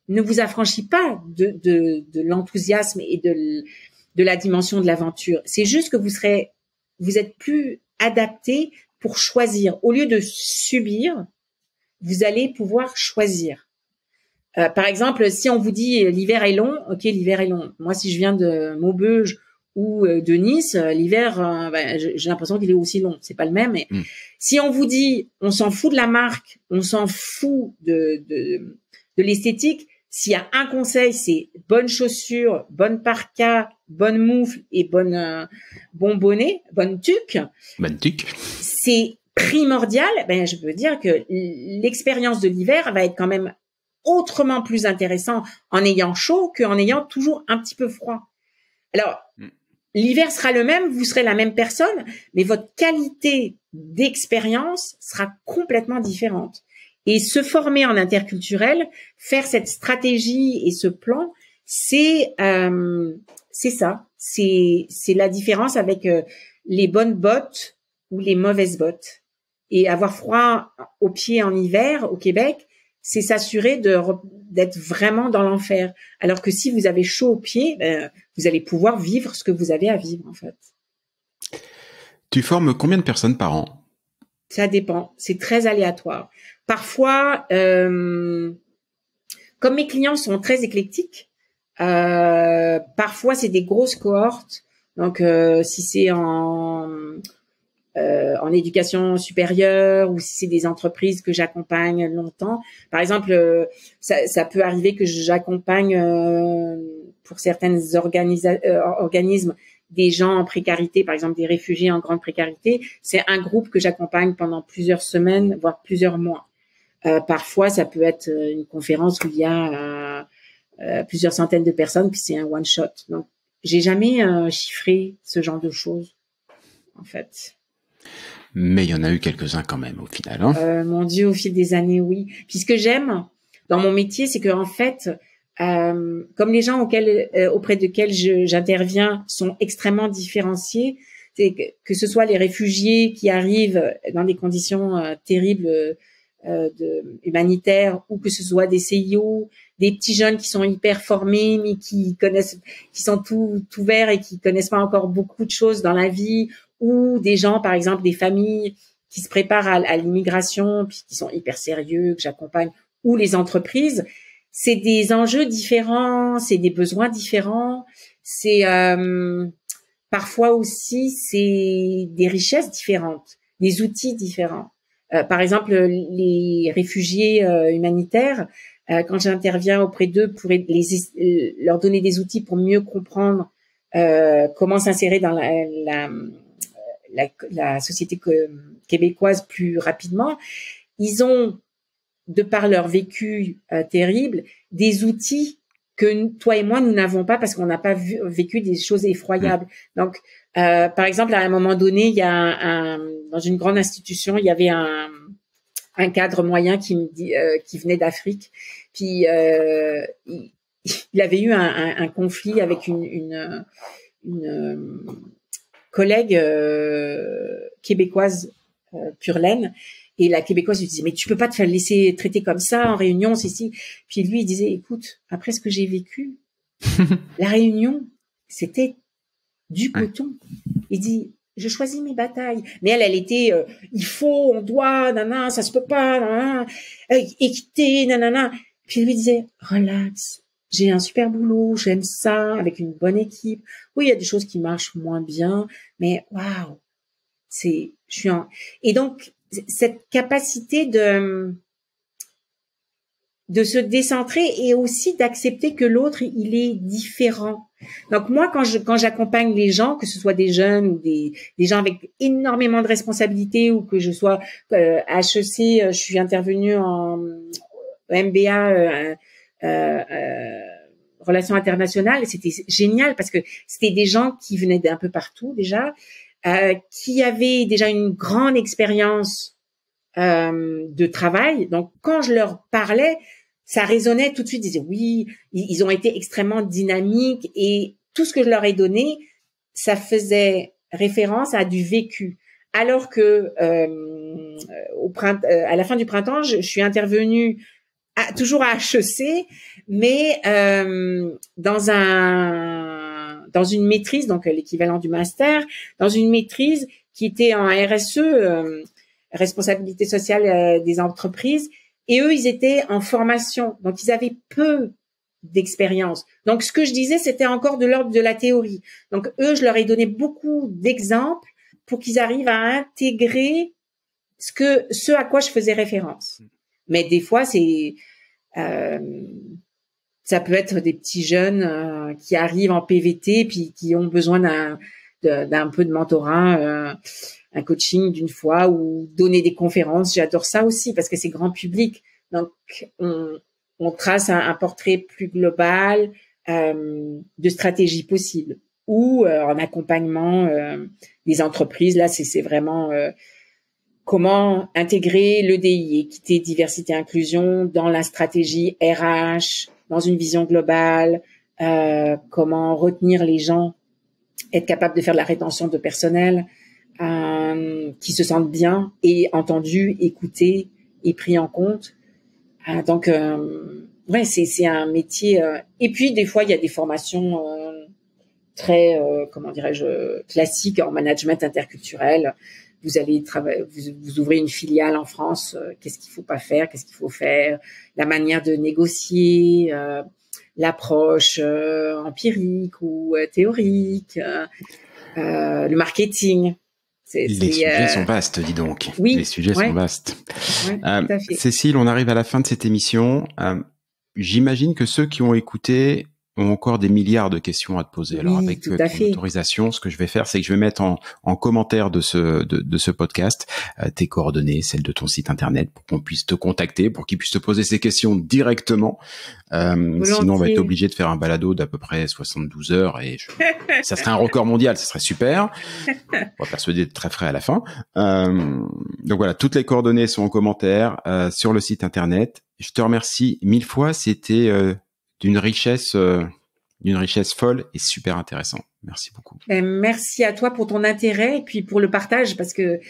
ne vous affranchit pas de l'enthousiasme et de la dimension de l'aventure. C'est juste que vous êtes plus adapté pour choisir. Au lieu de subir, vous allez pouvoir choisir. Par exemple, si on vous dit l'hiver est long, ok, l'hiver est long. Moi, si je viens de Maubeuge ou de Nice, l'hiver, j'ai l'impression qu'il est aussi long. C'est pas le même. Mais si on vous dit, on s'en fout de la marque, on s'en fout de l'esthétique. S'il y a un conseil, c'est bonnes chaussures, bonne parka, bonne moufle et bon bonnet, bonne tuque. Bonne tuque. C'est primordial. Je peux dire que l'expérience de l'hiver va être quand même autrement plus intéressant en ayant chaud qu'en ayant toujours un petit peu froid. Alors, l'hiver sera le même, vous serez la même personne, mais votre qualité d'expérience sera complètement différente. Et se former en interculturel, faire cette stratégie et ce plan, c'est ça. C'est la différence avec les bonnes bottes ou les mauvaises bottes. Et avoir froid aux pieds en hiver au Québec, c'est s'assurer d'être vraiment dans l'enfer. Alors que si vous avez chaud aux pieds, vous allez pouvoir vivre ce que vous avez à vivre, en fait. Tu formes combien de personnes par an? Ça dépend. C'est très aléatoire. Parfois, comme mes clients sont très éclectiques, parfois c'est des grosses cohortes. Donc, si c'est en éducation supérieure ou si c'est des entreprises que j'accompagne longtemps. Par exemple, ça peut arriver que j'accompagne pour certaines organismes des gens en précarité, par exemple des réfugiés en grande précarité. C'est un groupe que j'accompagne pendant plusieurs semaines, voire plusieurs mois. Parfois, ça peut être une conférence où il y a plusieurs centaines de personnes, puis c'est un one shot. Donc, j'ai jamais chiffré ce genre de choses, en fait. Mais il y en a eu quelques-uns quand même au final. Hein, mon Dieu, au fil des années, oui. Puis ce que j'aime dans mon métier, c'est que en fait, comme les gens auprès desquels j'interviens sont extrêmement différenciés, que ce soit les réfugiés qui arrivent dans des conditions terribles humanitaires, ou que ce soit des CIO, des petits jeunes qui sont hyper formés mais qui sont tout verts et qui connaissent pas encore beaucoup de choses dans la vie, ou des gens, par exemple, des familles qui se préparent à l'immigration puis qui sont hyper sérieux, que j'accompagne, ou les entreprises. C'est des enjeux différents, c'est des besoins différents, c'est parfois aussi c'est des richesses différentes, des outils différents. Par exemple, les réfugiés humanitaires, quand j'interviens auprès d'eux pour leur donner des outils pour mieux comprendre comment s'insérer dans la société québécoise plus rapidement, ils ont, de par leur vécu terrible, des outils que toi et moi, nous n'avons pas parce qu'on n'a pas vécu des choses effroyables. Donc, par exemple, à un moment donné, il y a dans une grande institution, il y avait un cadre moyen qui venait d'Afrique. Puis, il avait eu un conflit avec une collègue québécoise pure laine. Et la Québécoise lui disait, mais tu peux pas te faire laisser traiter comme ça en réunion, c'est. Puis lui, il disait, écoute, après ce que j'ai vécu, la réunion, c'était du coton. Il dit, je choisis mes batailles. Mais elle était, il faut, on doit, nanana, ça se peut pas, nanana, équité, nanana. Puis lui disait, relax, j'ai un super boulot, j'aime ça, avec une bonne équipe. Oui, il y a des choses qui marchent moins bien, mais waouh, et donc, cette capacité de se décentrer et aussi d'accepter que l'autre, il est différent. Donc moi, quand j'accompagne les gens, que ce soit des jeunes ou des gens avec énormément de responsabilités, ou que je sois à HEC, je suis intervenue en MBA relations internationales, et c'était génial parce que c'était des gens qui venaient d'un peu partout déjà, qui avaient déjà une grande expérience de travail. Donc, quand je leur parlais, ça résonnait tout de suite. Ils disaient oui, ils ont été extrêmement dynamiques, et tout ce que je leur ai donné, ça faisait référence à du vécu. Alors que à la fin du printemps, je suis intervenue toujours à HEC, mais dans une maîtrise, donc l'équivalent du master, dans une maîtrise qui était en RSE, responsabilité sociale des entreprises, et eux, ils étaient en formation, donc ils avaient peu d'expérience. Donc ce que je disais, c'était encore de l'ordre de la théorie. Donc eux, je leur ai donné beaucoup d'exemples pour qu'ils arrivent à intégrer ce à quoi je faisais référence. Mais des fois, ça peut être des petits jeunes qui arrivent en PVT puis qui ont besoin d'un peu de mentorat, un coaching d'une fois, ou donner des conférences. J'adore ça aussi parce que c'est grand public. Donc, on trace un portrait plus global de stratégie possible, ou en accompagnement des entreprises. Là, c'est vraiment comment intégrer l'EDI, équité, diversité, inclusion, dans la stratégie RH, dans une vision globale, comment retenir les gens, être capable de faire de la rétention de personnel, qui se sentent bien et entendus, écoutés et pris en compte. Donc, ouais, c'est un métier. Et puis, des fois, il y a des formations très, comment dirais-je, classiques en management interculturel. Vous allez travailler, vous ouvrez une filiale en France. Qu'est-ce qu'il faut pas faire, qu'est-ce qu'il faut faire, la manière de négocier, l'approche empirique ou théorique, le marketing. Les sujets sont vastes, dis donc. Oui, les sujets sont vastes. Ouais, tout à fait. Cécile, on arrive à la fin de cette émission. J'imagine que ceux qui ont écouté ont encore des milliards de questions à te poser. Oui, alors avec ton autorisation, ce que je vais faire, c'est que je vais mettre en commentaire de ce podcast tes coordonnées, celles de ton site internet, pour qu'on puisse te contacter, pour qu'ils puissent te poser ces questions directement. Sinon, on va être obligé de faire un balado d'à peu près 72 heures, et ça serait un record mondial, ça serait super. On va persuader d'être très frais à la fin. Donc voilà, toutes les coordonnées sont en commentaire sur le site internet. Je te remercie 1000 fois. C'était d'une richesse d'une richesse folle et super intéressant. Merci beaucoup. Merci à toi pour ton intérêt et puis pour le partage, parce que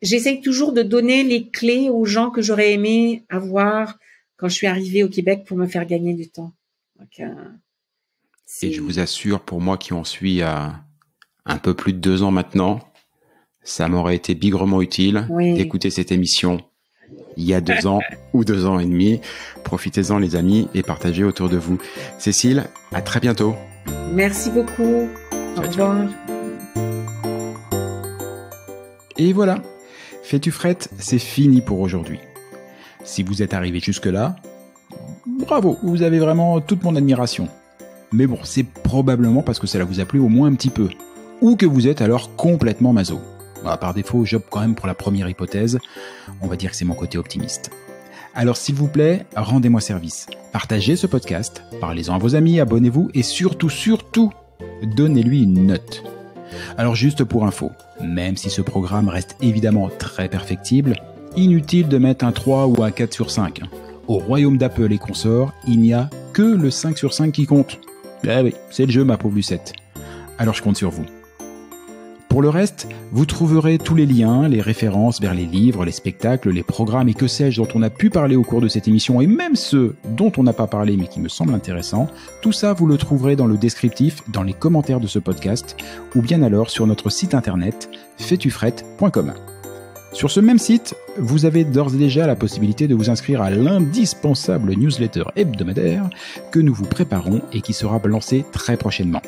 j'essaye toujours de donner les clés aux gens que j'aurais aimé avoir quand je suis arrivée au Québec pour me faire gagner du temps. Donc, et je vous assure, pour moi qui en suis à un peu plus de 2 ans maintenant, ça m'aurait été bigrement utile d'écouter cette émission il y a 2 ans ou 2 ans et demi. Profitez-en les amis et partagez autour de vous. Cécile, à très bientôt. Merci beaucoup. Au revoir. Et voilà, Fais-tu frette, c'est fini pour aujourd'hui. Si vous êtes arrivé jusque-là, bravo, vous avez vraiment toute mon admiration. Mais bon, c'est probablement parce que cela vous a plu au moins un petit peu. Ou que vous êtes alors complètement maso. Par défaut, j'opte quand même pour la première hypothèse. On va dire que c'est mon côté optimiste. Alors s'il vous plaît, rendez-moi service. Partagez ce podcast, parlez-en à vos amis, abonnez-vous et surtout, donnez-lui une note. Alors juste pour info, même si ce programme reste évidemment très perfectible, inutile de mettre un 3 ou un 4 sur 5. Au royaume d'Apple et consorts, il n'y a que le 5 sur 5 qui compte. Ah oui, c'est le jeu ma pauvre Lucette. Alors je compte sur vous. Pour le reste, vous trouverez tous les liens, les références vers les livres, les spectacles, les programmes et que sais-je dont on a pu parler au cours de cette émission et même ceux dont on n'a pas parlé mais qui me semblent intéressants. Tout ça, vous le trouverez dans le descriptif, dans les commentaires de ce podcast ou bien alors sur notre site internet faitufrette.com. Sur ce même site, vous avez d'ores et déjà la possibilité de vous inscrire à l'indispensable newsletter hebdomadaire que nous vous préparons et qui sera lancé très prochainement.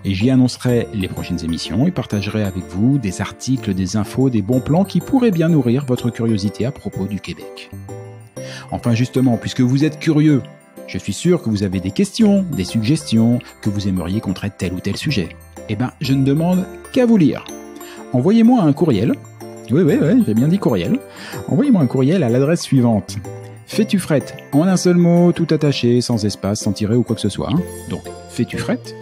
Et j'y annoncerai les prochaines émissions et partagerai avec vous des articles, des infos, des bons plans qui pourraient bien nourrir votre curiosité à propos du Québec. Enfin justement, puisque vous êtes curieux, je suis sûr que vous avez des questions, des suggestions, que vous aimeriez qu'on traite tel ou tel sujet. Eh ben, je ne demande qu'à vous lire. Envoyez-moi un courriel. Oui, j'ai bien dit courriel. Envoyez-moi un courriel à l'adresse suivante. Fais-tu frette, en un seul mot, tout attaché, sans espace, sans tiret ou quoi que ce soit. Donc, fais-tu frette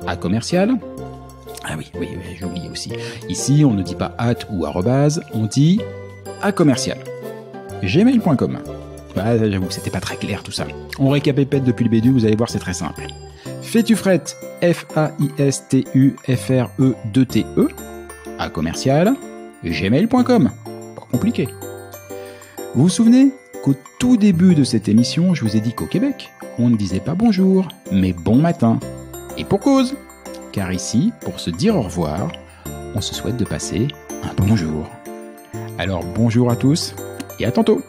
à commercial. Ah oui, j'ai oublié aussi. Ici, on ne dit pas at ou arrobase, on dit à commercial. Gmail.com. J'avoue que c'était pas très clair tout ça. On récapépète depuis le début, vous allez voir, c'est très simple. Fais-tu frette, F-A-I-S-T-U-F-R-E-2-T-E, à commercial, gmail.com. Pas compliqué. Vous vous souvenez qu'au tout début de cette émission, je vous ai dit qu'au Québec, on ne disait pas bonjour, mais bon matin. Et pour cause, car ici, pour se dire au revoir, on se souhaite de passer un bon jour. Alors bonjour à tous et à tantôt.